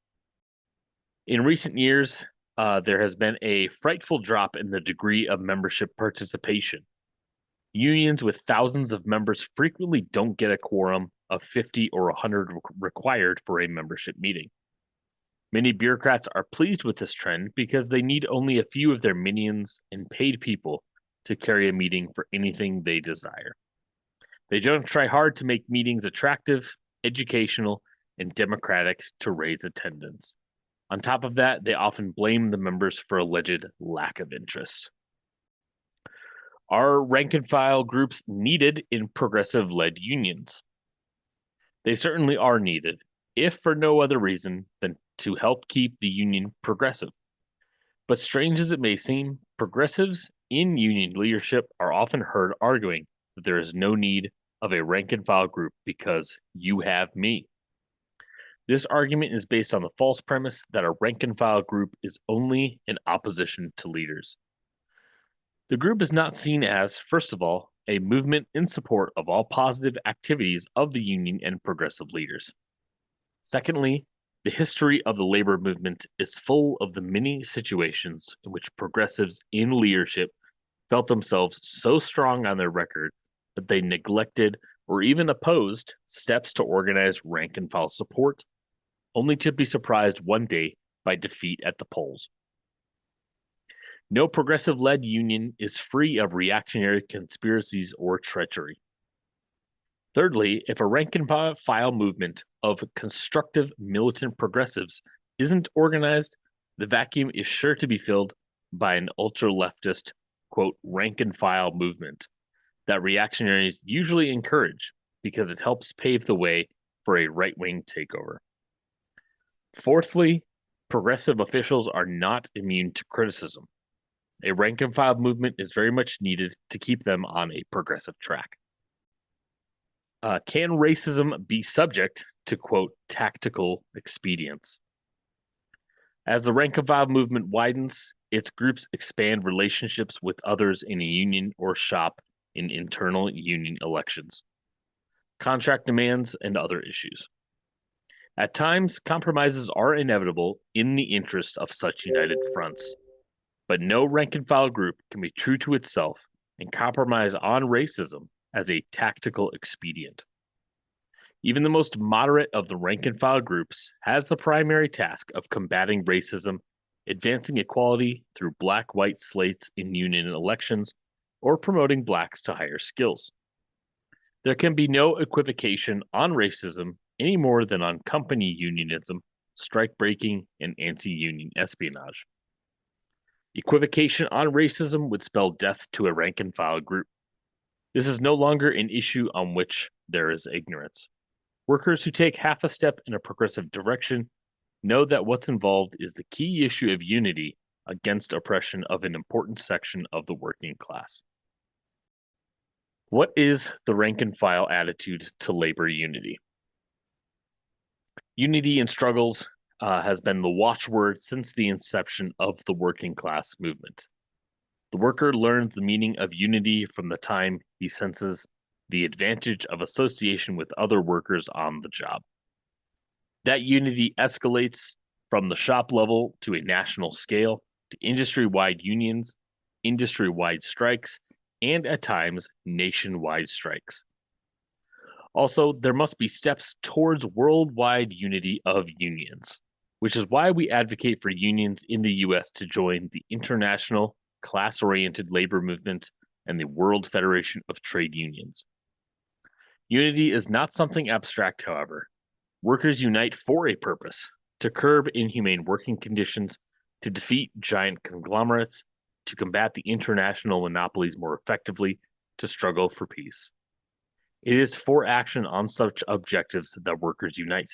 In recent years, there has been a frightful drop in the degree of membership participation. Unions with thousands of members frequently don't get a quorum of 50 or 100 required for a membership meeting. Many bureaucrats are pleased with this trend because they need only a few of their minions and paid people to carry a meeting for anything they desire. They don't try hard to make meetings attractive, educational, and democratic to raise attendance. On top of that, they often blame the members for alleged lack of interest. Are rank and file groups needed in progressive-led unions? They certainly are needed, if for no other reason than to help keep the union progressive. But strange as it may seem, progressives in union leadership are often heard arguing that there is no need of a rank and file group because you have me. This argument is based on the false premise that a rank and file group is only in opposition to leaders. The group is not seen as, first of all, a movement in support of all positive activities of the union and progressive leaders. Secondly, the history of the labor movement is full of the many situations in which progressives in leadership felt themselves so strong on their record that they neglected or even opposed steps to organize rank and file support, only to be surprised one day by defeat at the polls. No progressive-led union is free of reactionary conspiracies or treachery. Thirdly, if a rank and file movement of constructive militant progressives isn't organized, the vacuum is sure to be filled by an ultra-leftist, quote, rank and file movement that reactionaries usually encourage because it helps pave the way for a right-wing takeover. Fourthly, progressive officials are not immune to criticism. A rank and file movement is very much needed to keep them on a progressive track. Can racism be subject to, quote, tactical expedients? As the rank and file movement widens, its groups expand relationships with others in a union or shop in internal union elections, contract demands, and other issues. At times, compromises are inevitable in the interest of such united fronts, but no rank and file group can be true to itself and compromise on racism as a tactical expedient. Even the most moderate of the rank and file groups has the primary task of combating racism, advancing equality through black-white slates in union elections, or promoting blacks to higher skills. There can be no equivocation on racism any more than on company unionism, strike breaking, and anti-union espionage. Equivocation on racism would spell death to a rank and file group. This is no longer an issue on which there is ignorance. Workers who take half a step in a progressive direction know that what's involved is the key issue of unity against oppression of an important section of the working class. What is the rank and file attitude to labor unity? Unity in struggles has been the watchword since the inception of the working class movement. The worker learns the meaning of unity from the time he senses the advantage of association with other workers on the job. That unity escalates from the shop level to a national scale to industry-wide unions, industry-wide strikes, and at times nationwide strikes. Also, there must be steps towards worldwide unity of unions, which is why we advocate for unions in the US to join the International Class-Oriented Labor Movement and the World Federation of Trade Unions. Unity is not something abstract, however. Workers unite for a purpose: to curb inhumane working conditions, to defeat giant conglomerates, to combat the international monopolies more effectively, to struggle for peace. It is for action on such objectives that workers unite.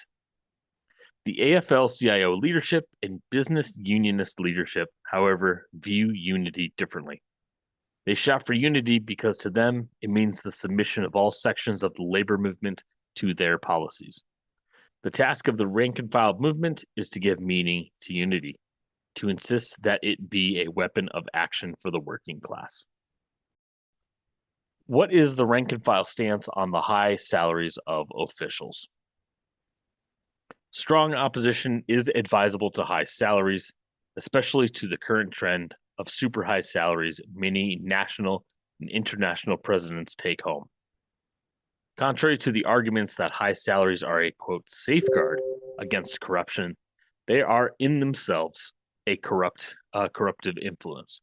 The AFL-CIO leadership and business unionist leadership, however, view unity differently. They shout for unity because to them, it means the submission of all sections of the labor movement to their policies. The task of the rank and file movement is to give meaning to unity, to insist that it be a weapon of action for the working class. What is the rank and file stance on the high salaries of officials? Strong opposition is advisable to high salaries, especially to the current trend of super high salaries many national and international presidents take home. Contrary to the arguments that high salaries are a, quote, safeguard against corruption, they are in themselves a corruptive influence.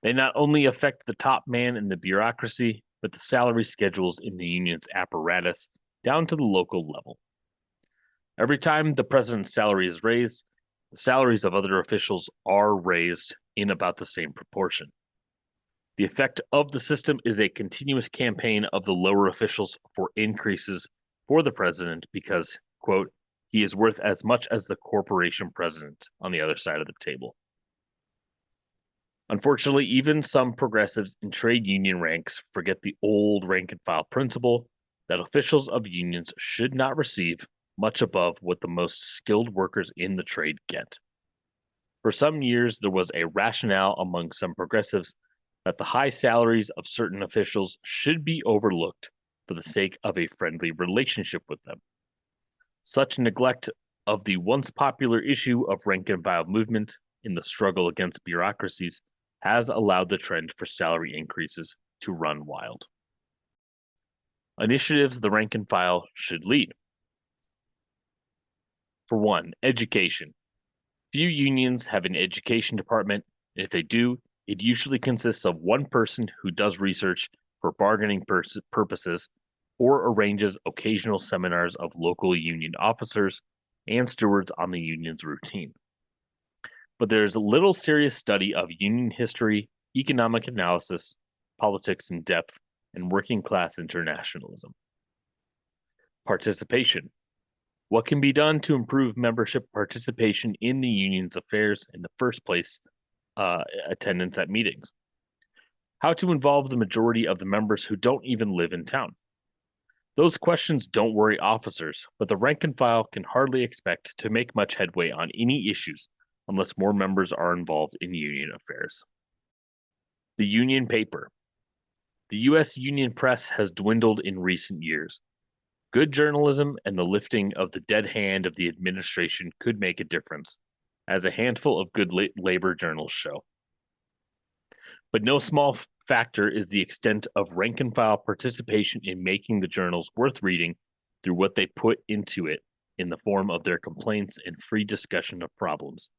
They not only affect the top man in the bureaucracy, but the salary schedules in the union's apparatus down to the local level. Every time the president's salary is raised, the salaries of other officials are raised in about the same proportion. The effect of the system is a continuous campaign of the lower officials for increases for the president because, quote, he is worth as much as the corporation president on the other side of the table. Unfortunately, even some progressives in trade union ranks forget the old rank and file principle that officials of unions should not receive much above what the most skilled workers in the trade get. For some years, there was a rationale among some progressives that the high salaries of certain officials should be overlooked for the sake of a friendly relationship with them. Such neglect of the once popular issue of rank and file movement in the struggle against bureaucracies has allowed the trend for salary increases to run wild. Initiatives the rank and file should lead. For one, education. Few unions have an education department, and if they do, it usually consists of one person who does research for bargaining purposes or arranges occasional seminars of local union officers and stewards on the union's routine. But there is little serious study of union history, economic analysis, politics in depth, and working class internationalism. Participation. What can be done to improve membership participation in the union's affairs in the first place attendance at meetings. How to involve the majority of the members who don't even live in town. Those questions don't worry officers, but the rank and file can hardly expect to make much headway on any issues unless more members are involved in union affairs. The union paper. The U.S. union press has dwindled in recent years. Good journalism and the lifting of the dead hand of the administration could make a difference, as a handful of good labor journals show. But no small factor is the extent of rank and file participation in making the journals worth reading through what they put into it in the form of their complaints and free discussion of problems.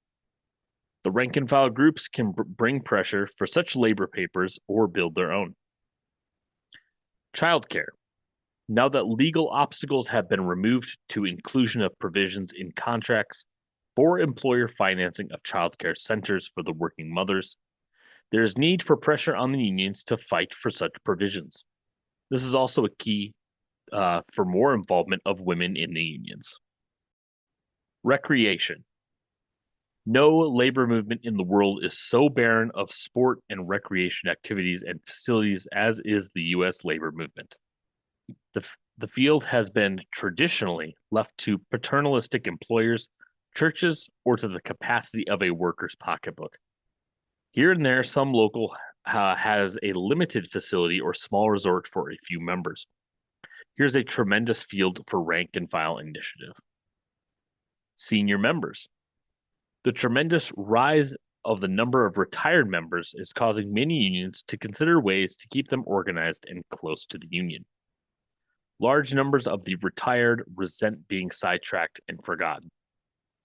The rank and file groups can bring pressure for such labor papers or build their own. Childcare. Now that legal obstacles have been removed to inclusion of provisions in contracts for employer financing of childcare centers for the working mothers, there is need for pressure on the unions to fight for such provisions. This is also a key for more involvement of women in the unions. Recreation. No labor movement in the world is so barren of sport and recreation activities and facilities as is the U.S. labor movement. The field has been traditionally left to paternalistic employers, churches, or to the capacity of a worker's pocketbook. Here and there, some local has a limited facility or small resort for a few members. Here's a tremendous field for rank and file initiative. Senior members. The tremendous rise of the number of retired members is causing many unions to consider ways to keep them organized and close to the union. Large numbers of the retired resent being sidetracked and forgotten.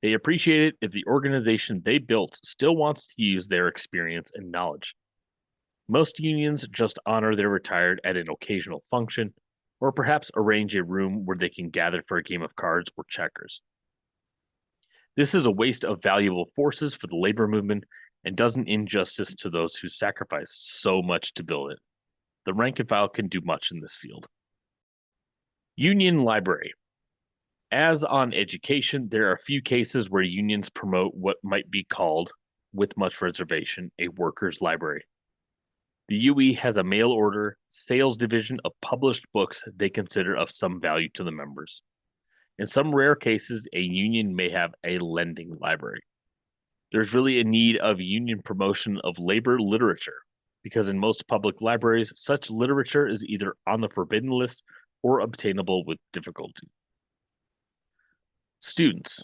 They appreciate it if the organization they built still wants to use their experience and knowledge. Most unions just honor their retired at an occasional function, or perhaps arrange a room where they can gather for a game of cards or checkers. This is a waste of valuable forces for the labor movement and does an injustice to those who sacrificed so much to build it. The rank and file can do much in this field. Union library. As on education, there are a few cases where unions promote what might be called, with much reservation, a workers' library. The UE has a mail order sales division of published books they consider of some value to the members. In some rare cases, a union may have a lending library. There's really a need of union promotion of labor literature, because in most public libraries, such literature is either on the forbidden list or obtainable with difficulty. Students.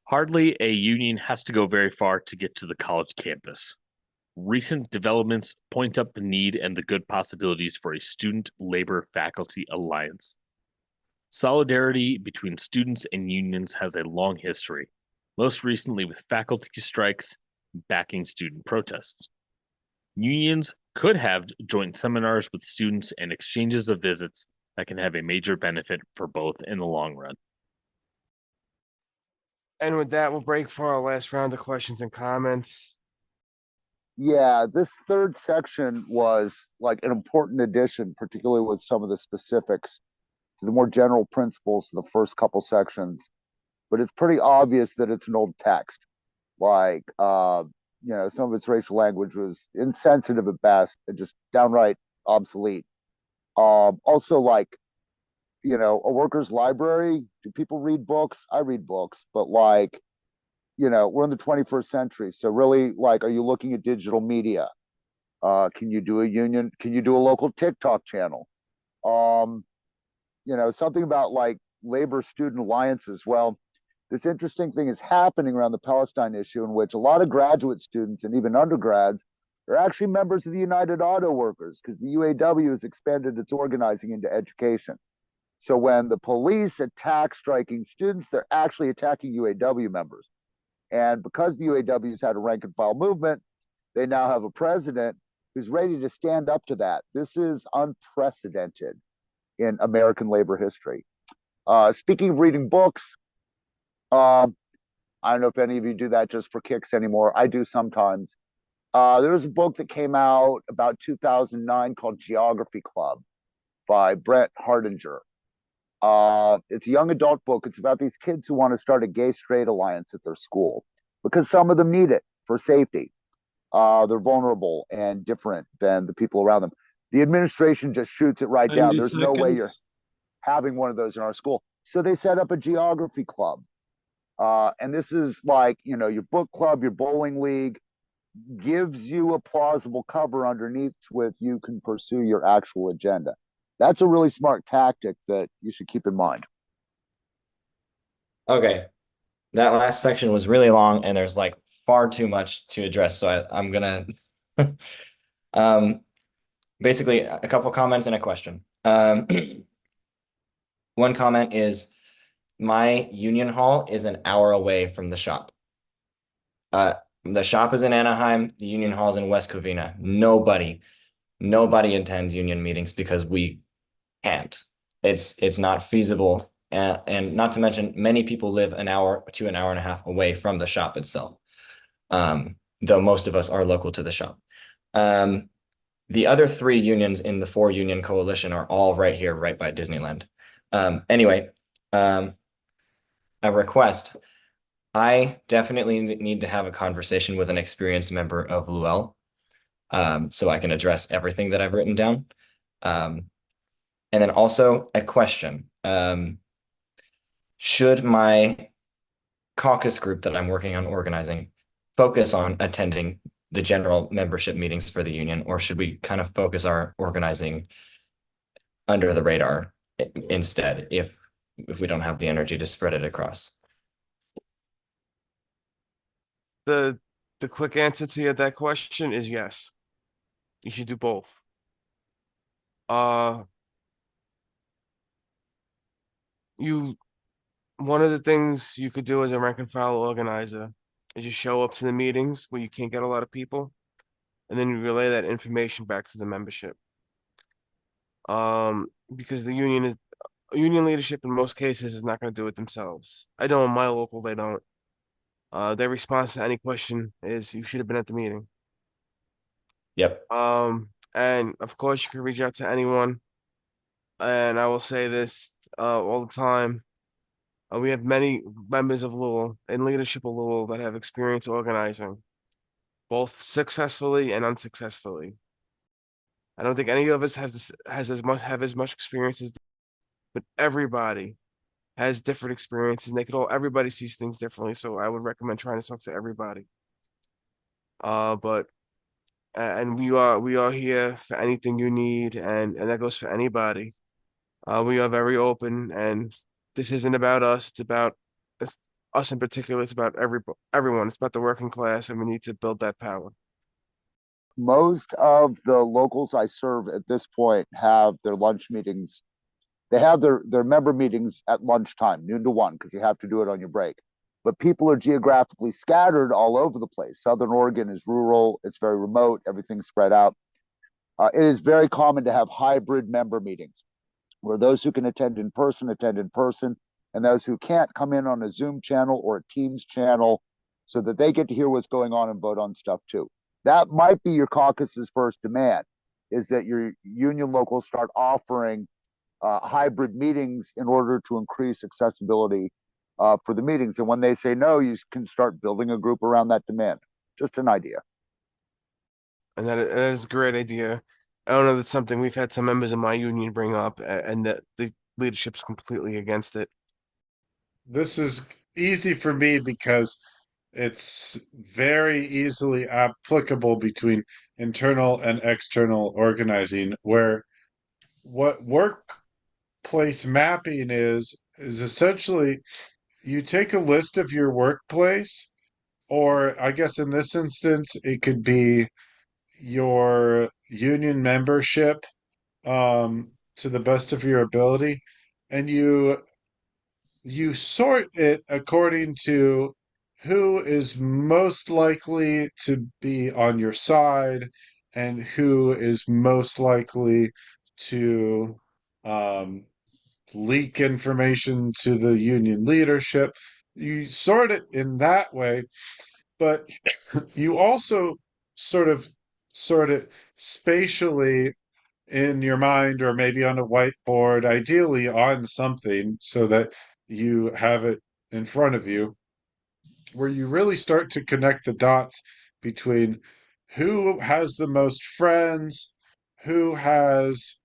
Hardly a union has to go very far to get to the college campus. Recent developments point up the need and the good possibilities for a student labor faculty alliance. Solidarity between students and unions has a long history, most recently with faculty strikes backing student protests. Unions could have joint seminars with students and exchanges of visits that can have a major benefit for both in the long run. And with that, we'll break for our last round of questions and comments. Yeah, this third section was like an important addition, particularly with some of the specifics to the more general principles of the first couple sections. But it's pretty obvious that it's an old text. Like, some of its racial language was insensitive at best and just downright obsolete. Also, like, a worker's library. Do people read books? I read books, but like, we're in the 21st century. So really, like, are you looking at digital media? Can you do a union? Can you do a local TikTok channel? Something about like labor student alliances. Well, this interesting thing is happening around the Palestine issue in which a lot of graduate students and even undergrads are actually members of the United Auto Workers because the UAW has expanded its organizing into education. So when the police attack striking students, they're actually attacking UAW members. And because the UAW's had a rank and file movement, they now have a president who's ready to stand up to that. This is unprecedented in American labor history. Speaking of reading books, I don't know if any of you do that just for kicks anymore. I do sometimes. There was a book that came out about 2009 called Geography Club by Brent Hardinger. It's a young adult book. It's about these kids who want to start a gay-straight alliance at their school because some of them need it for safety. they're vulnerable and different than the people around them. The administration just shoots it right down. 90 There's no way you're seconds. having one of those in our school. So they set up a geography club. And this is like, you know, your book club, your bowling league, gives you a plausible cover underneath with you can pursue your actual agenda. That's a really smart tactic that you should keep in mind. Okay. That last section was really long and there's like far too much to address. So I'm gonna basically a couple comments and a question. One comment is my union hall is an hour away from the shop. The shop is in Anaheim, the union hall is in West Covina. Nobody attends union meetings because we can't. It's not feasible. And not to mention, many people live an hour to an hour and a half away from the shop itself. Though most of us are local to the shop. The other 3 unions in the 4-union coalition are all right here, right by Disneyland. Anyway, a request. I definitely need to have a conversation with an experienced member of Luell, so I can address everything that I've written down. And then also a question. Should my caucus group that I'm working on organizing focus on attending the general membership meetings for the union, or should we kind of focus our organizing under the radar instead if we don't have the energy to spread it across? The quick answer to that question is yes. You should do both. One of the things you could do as a rank and file organizer is you show up to the meetings where you can't get a lot of people, and then you relay that information back to the membership. Because the union leadership in most cases is not going to do it themselves. I know in my local they don't. Their response to any question is you should have been at the meeting. Yep. And of course you can reach out to anyone. And I will say this all the time. We have many members of Lowell and leadership of Lowell that have experience organizing, both successfully and unsuccessfully. I don't think any of us have as much experience as, but everybody has different experiences, and everybody sees things differently. So I would recommend trying to talk to everybody. And we are here for anything you need, and that goes for anybody. We are very open, and this isn't about us. It's us in particular. It's about everyone. It's about the working class, and we need to build that power. Most of the locals I serve at this point have their lunch meetings. They have their member meetings at lunchtime, noon to 1, because you have to do it on your break. But people are geographically scattered all over the place. Southern Oregon is rural. It's very remote. Everything's spread out. It is very common to have hybrid member meetings where those who can attend in person, and those who can't come in on a Zoom channel or a Teams channel so that they get to hear what's going on and vote on stuff too. That might be your caucus's first demand, is that your union locals start offering hybrid meetings in order to increase accessibility for the meetings. And when they say no, you can start building a group around that demand. Just an idea. And that is a great idea. I don't know, that's something we've had some members of my union bring up, and that the leadership's completely against it. This is easy for me because it's very easily applicable between internal and external organizing, where what workplace mapping is essentially you take a list of your workplace, or I guess in this instance, it could be your union membership to the best of your ability, and you sort it according to who is most likely to be on your side and who is most likely to um, leak information to the union leadership. You sort it in that way, but you also sort it spatially in your mind, or maybe on a whiteboard, ideally on something so that you have it in front of you, where you really start to connect the dots between who has the most friends, who has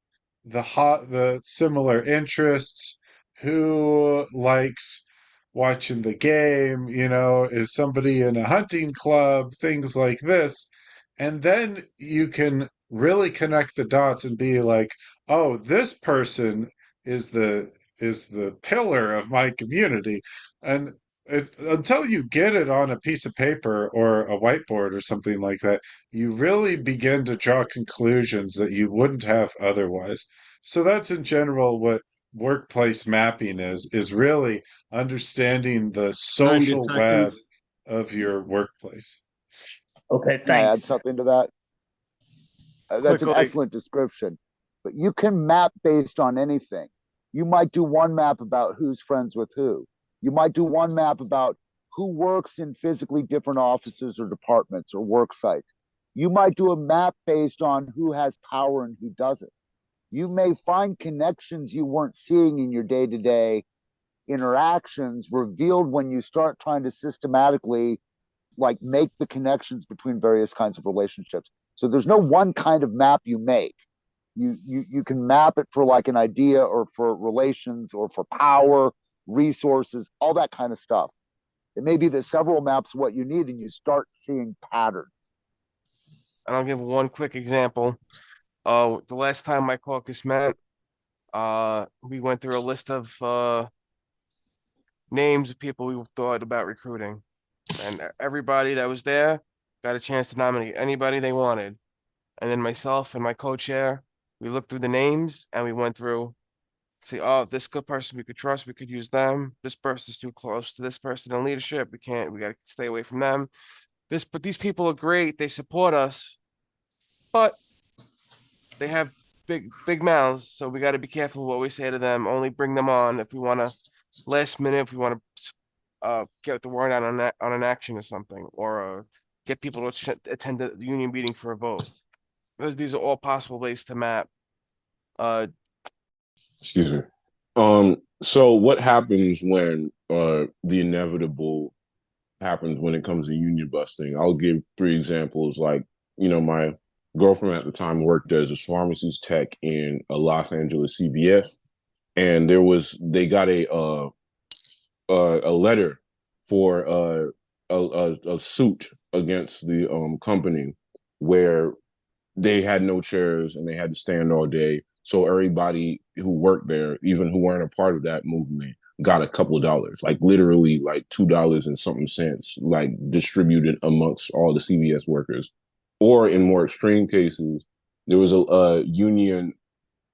the similar interests, who likes watching the game, is somebody in a hunting club, things like this. And then you can really connect the dots and be like, oh, this person is the pillar of my community. And until you get it on a piece of paper or a whiteboard or something like that, you really begin to draw conclusions that you wouldn't have otherwise. So that's in general what workplace mapping is really understanding the social web of your workplace. Okay, Can I add thanks. something to that? That's an Quickly. excellent description. But you can map based on anything. You might do one map about who's friends with who. You might do one map about who works in physically different offices or departments or work sites. You might do a map based on who has power and who doesn't. You may find connections you weren't seeing in your day-to-day interactions revealed when you start trying to systematically make the connections between various kinds of relationships. So there's no one kind of map you make. You can map it for like an idea or for relations or for power, resources, all that kind of stuff. It may be that several maps what you need and you start seeing patterns. And I'll give one quick example. The last time my caucus met, we went through a list of names of people we thought about recruiting. And everybody that was there got a chance to nominate anybody they wanted. And then myself and my co-chair, we looked through the names and we went through, see, oh, this good person we could trust, we could use them. This person's too close to this person in leadership. We got to stay away from them. But these people are great. They support us, but they have big mouths. So we got to be careful what we say to them. Only bring them on if we want to last minute, if we want to get the word out on an action or something, or get people to attend the union meeting for a vote. These are all possible ways to map. Excuse me. So what happens when the inevitable happens when it comes to union busting? I'll give 3 examples. My girlfriend at the time worked as a pharmacist tech in a Los Angeles CVS, and they got a letter for a suit against the company where they had no chairs and they had to stand all day. So everybody who worked there, even who weren't a part of that movement, got a couple of dollars, like literally like $2 and something cents, like distributed amongst all the CVS workers. Or in more extreme cases, there was a union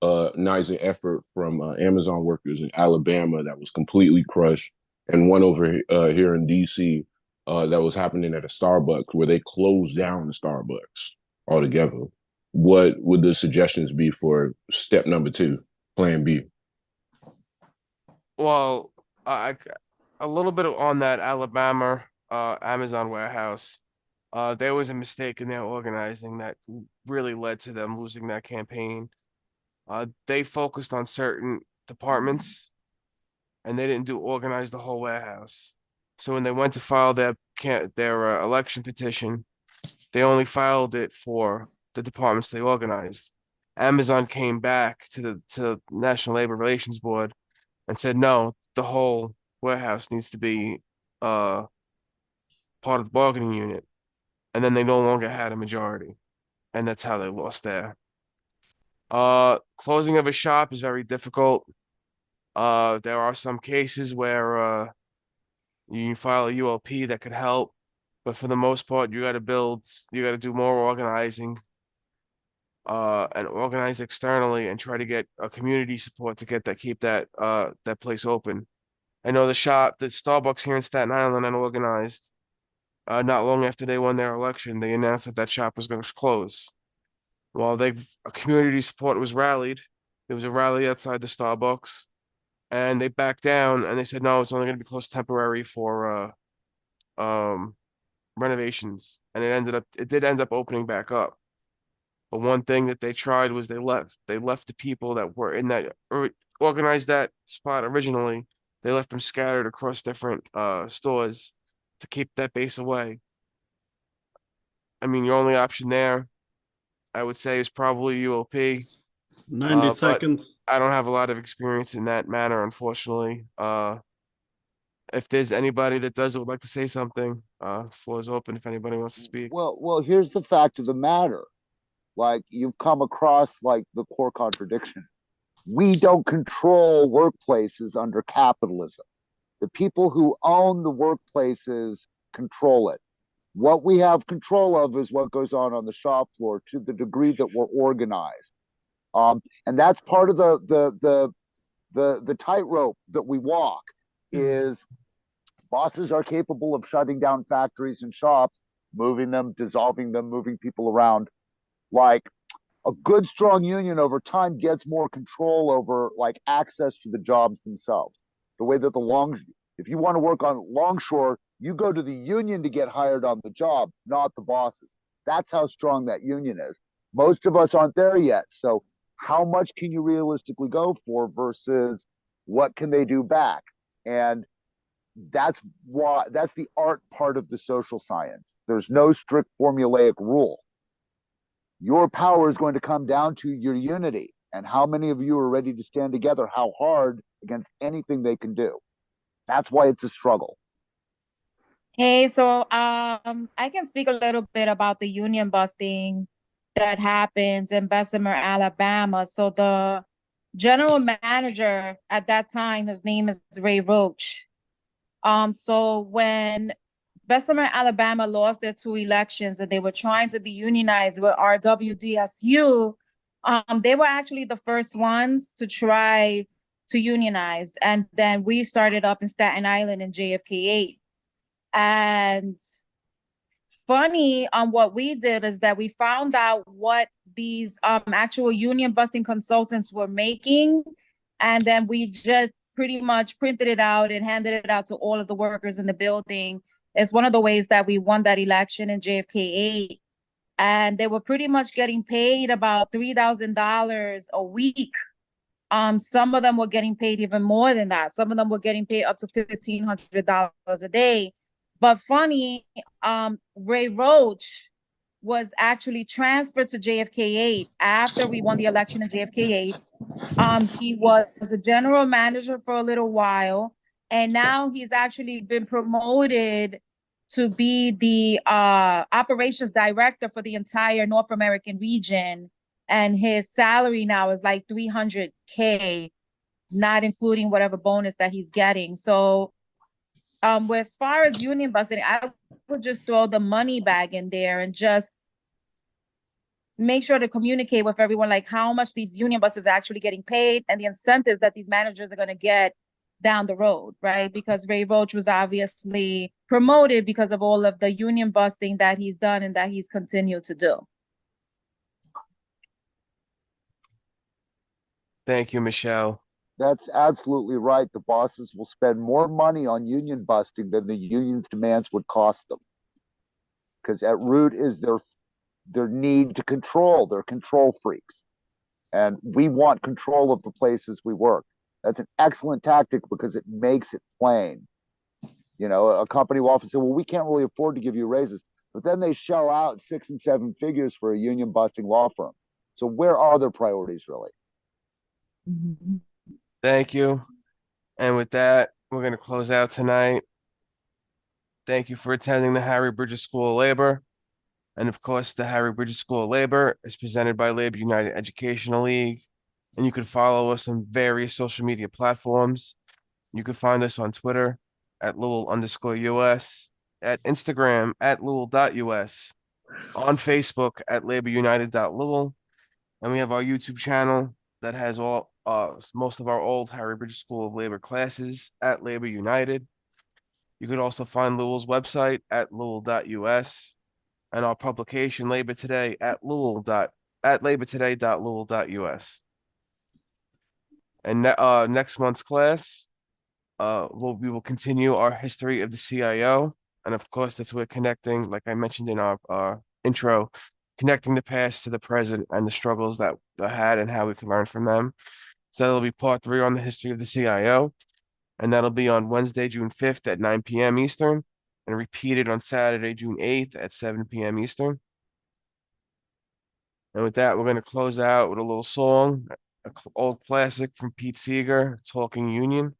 unionizing effort from Amazon workers in Alabama that was completely crushed, and one over here in DC that was happening at a Starbucks where they closed down the Starbucks altogether. What would the suggestions be for step number 2, plan B? Well, a little bit on that Alabama Amazon warehouse. There was a mistake in their organizing that really led to them losing that campaign. They focused on certain departments and they didn't organize the whole warehouse. So when they went to file their election petition, they only filed it for the departments they organized. Amazon came back to the National Labor Relations Board and said, no, the whole warehouse needs to be part of the bargaining unit. And then they no longer had a majority. And that's how they lost there. Closing of a shop is very difficult. There are some cases where you file a ULP that could help, but for the most part, you got to do more organizing, and organize externally and try to get a community support to keep that place open. I know the Starbucks here in Staten Island unorganized. Not long after they won their election, they announced that shop was going to close. While community support was rallied, there was a rally outside the Starbucks, and they backed down and they said no, it's only going to be closed temporary for renovations, and it did end up opening back up. But one thing that they tried was they left the people that were in that organized that spot originally. They left them scattered across different stores to keep that base away. I mean, your only option there, I would say, is probably UOP. 90 but seconds. I don't have a lot of experience in that matter, unfortunately. If there's anybody that does would like to say something, floor is open if anybody wants to speak. Well, here's the fact of the matter. Like, you've come across like the core contradiction. We don't control workplaces under capitalism. The people who own the workplaces control it. What we have control of is what goes on the shop floor, to the degree that we're organized. And that's part of the tightrope that we walk. Is bosses are capable of shutting down factories and shops, moving them, dissolving them, moving people around. Like, a good, strong union over time gets more control over like access to the jobs themselves. The way that if you want to work on longshore, you go to the union to get hired on the job, not the bosses. That's how strong that union is. Most of us aren't there yet. So how much can you realistically go for versus what can they do back? And that's the art part of the social science. There's no strict formulaic rule. Your power is going to come down to your unity and how many of you are ready to stand together, how hard against anything they can do. That's why it's a struggle. Hey, so I can speak a little bit about the union busting that happens in Bessemer, Alabama. So the general manager at that time, his name is Ray Roach. So when Bessemer, Alabama lost their 2 elections and they were trying to be unionized with RWDSU, they were actually the first ones to try to unionize. And then we started up in Staten Island in JFK 8. And funny what we did is that we found out what these actual union busting consultants were making, and then we just pretty much printed it out and handed it out to all of the workers in the building. It's one of the ways that we won that election in JFK 8. And they were pretty much getting paid about $3,000 a week. Some of them were getting paid even more than that. Some of them were getting paid up to $1,500 a day. But funny, Ray Roach was actually transferred to JFK 8 after we won the election in JFK 8. He was the general manager for a little while, and now he's actually been promoted to be the operations director for the entire North American region. And his salary now is like $300K, not including whatever bonus that he's getting. So as far as union busting, I would just throw the money bag in there and just make sure to communicate with everyone, like how much these union buses are actually getting paid and the incentives that these managers are going to get down the road, right? Because Ray Roach was obviously promoted because of all of the union busting that he's done and that he's continued to do. Thank you, Michelle. That's absolutely right. The bosses will spend more money on union busting than the union's demands would cost them. Because at root is their need to control. They're control freaks. And we want control of the places we work. That's an excellent tactic because it makes it plain. You know, a company will often say, well, we can't really afford to give you raises. But then they shell out 6 and 7 figures for a union busting law firm. So where are their priorities really? Mm-hmm. Thank you. And with that, we're going to close out tonight. Thank you for attending the Harry Bridges School of Labor. And of course, the Harry Bridges School of Labor is presented by Labor United Educational League. And you can follow us on various social media platforms. You can find us on Twitter at Lowell_US, at Instagram at Lowell.US, on Facebook at LaborUnited.Lowell. And we have our YouTube channel that has most of our old Harry Bridges School of Labor classes at Labor United. You could also find Lowell's website at Lowell.US and our publication Labor Today at labortoday.lowell.us. And next month's class, we will continue our history of the CIO, and of course, that's we're connecting, like I mentioned in our intro, connecting the past to the present and the struggles that they had and how we can learn from them. So that'll be part 3 on the history of the CIO, and that'll be on Wednesday, June 5th at 9 p.m. Eastern, and repeated on Saturday, June 8th at 7 p.m. Eastern. And with that, we're going to close out with a little song, old classic from Pete Seeger, Talking Union.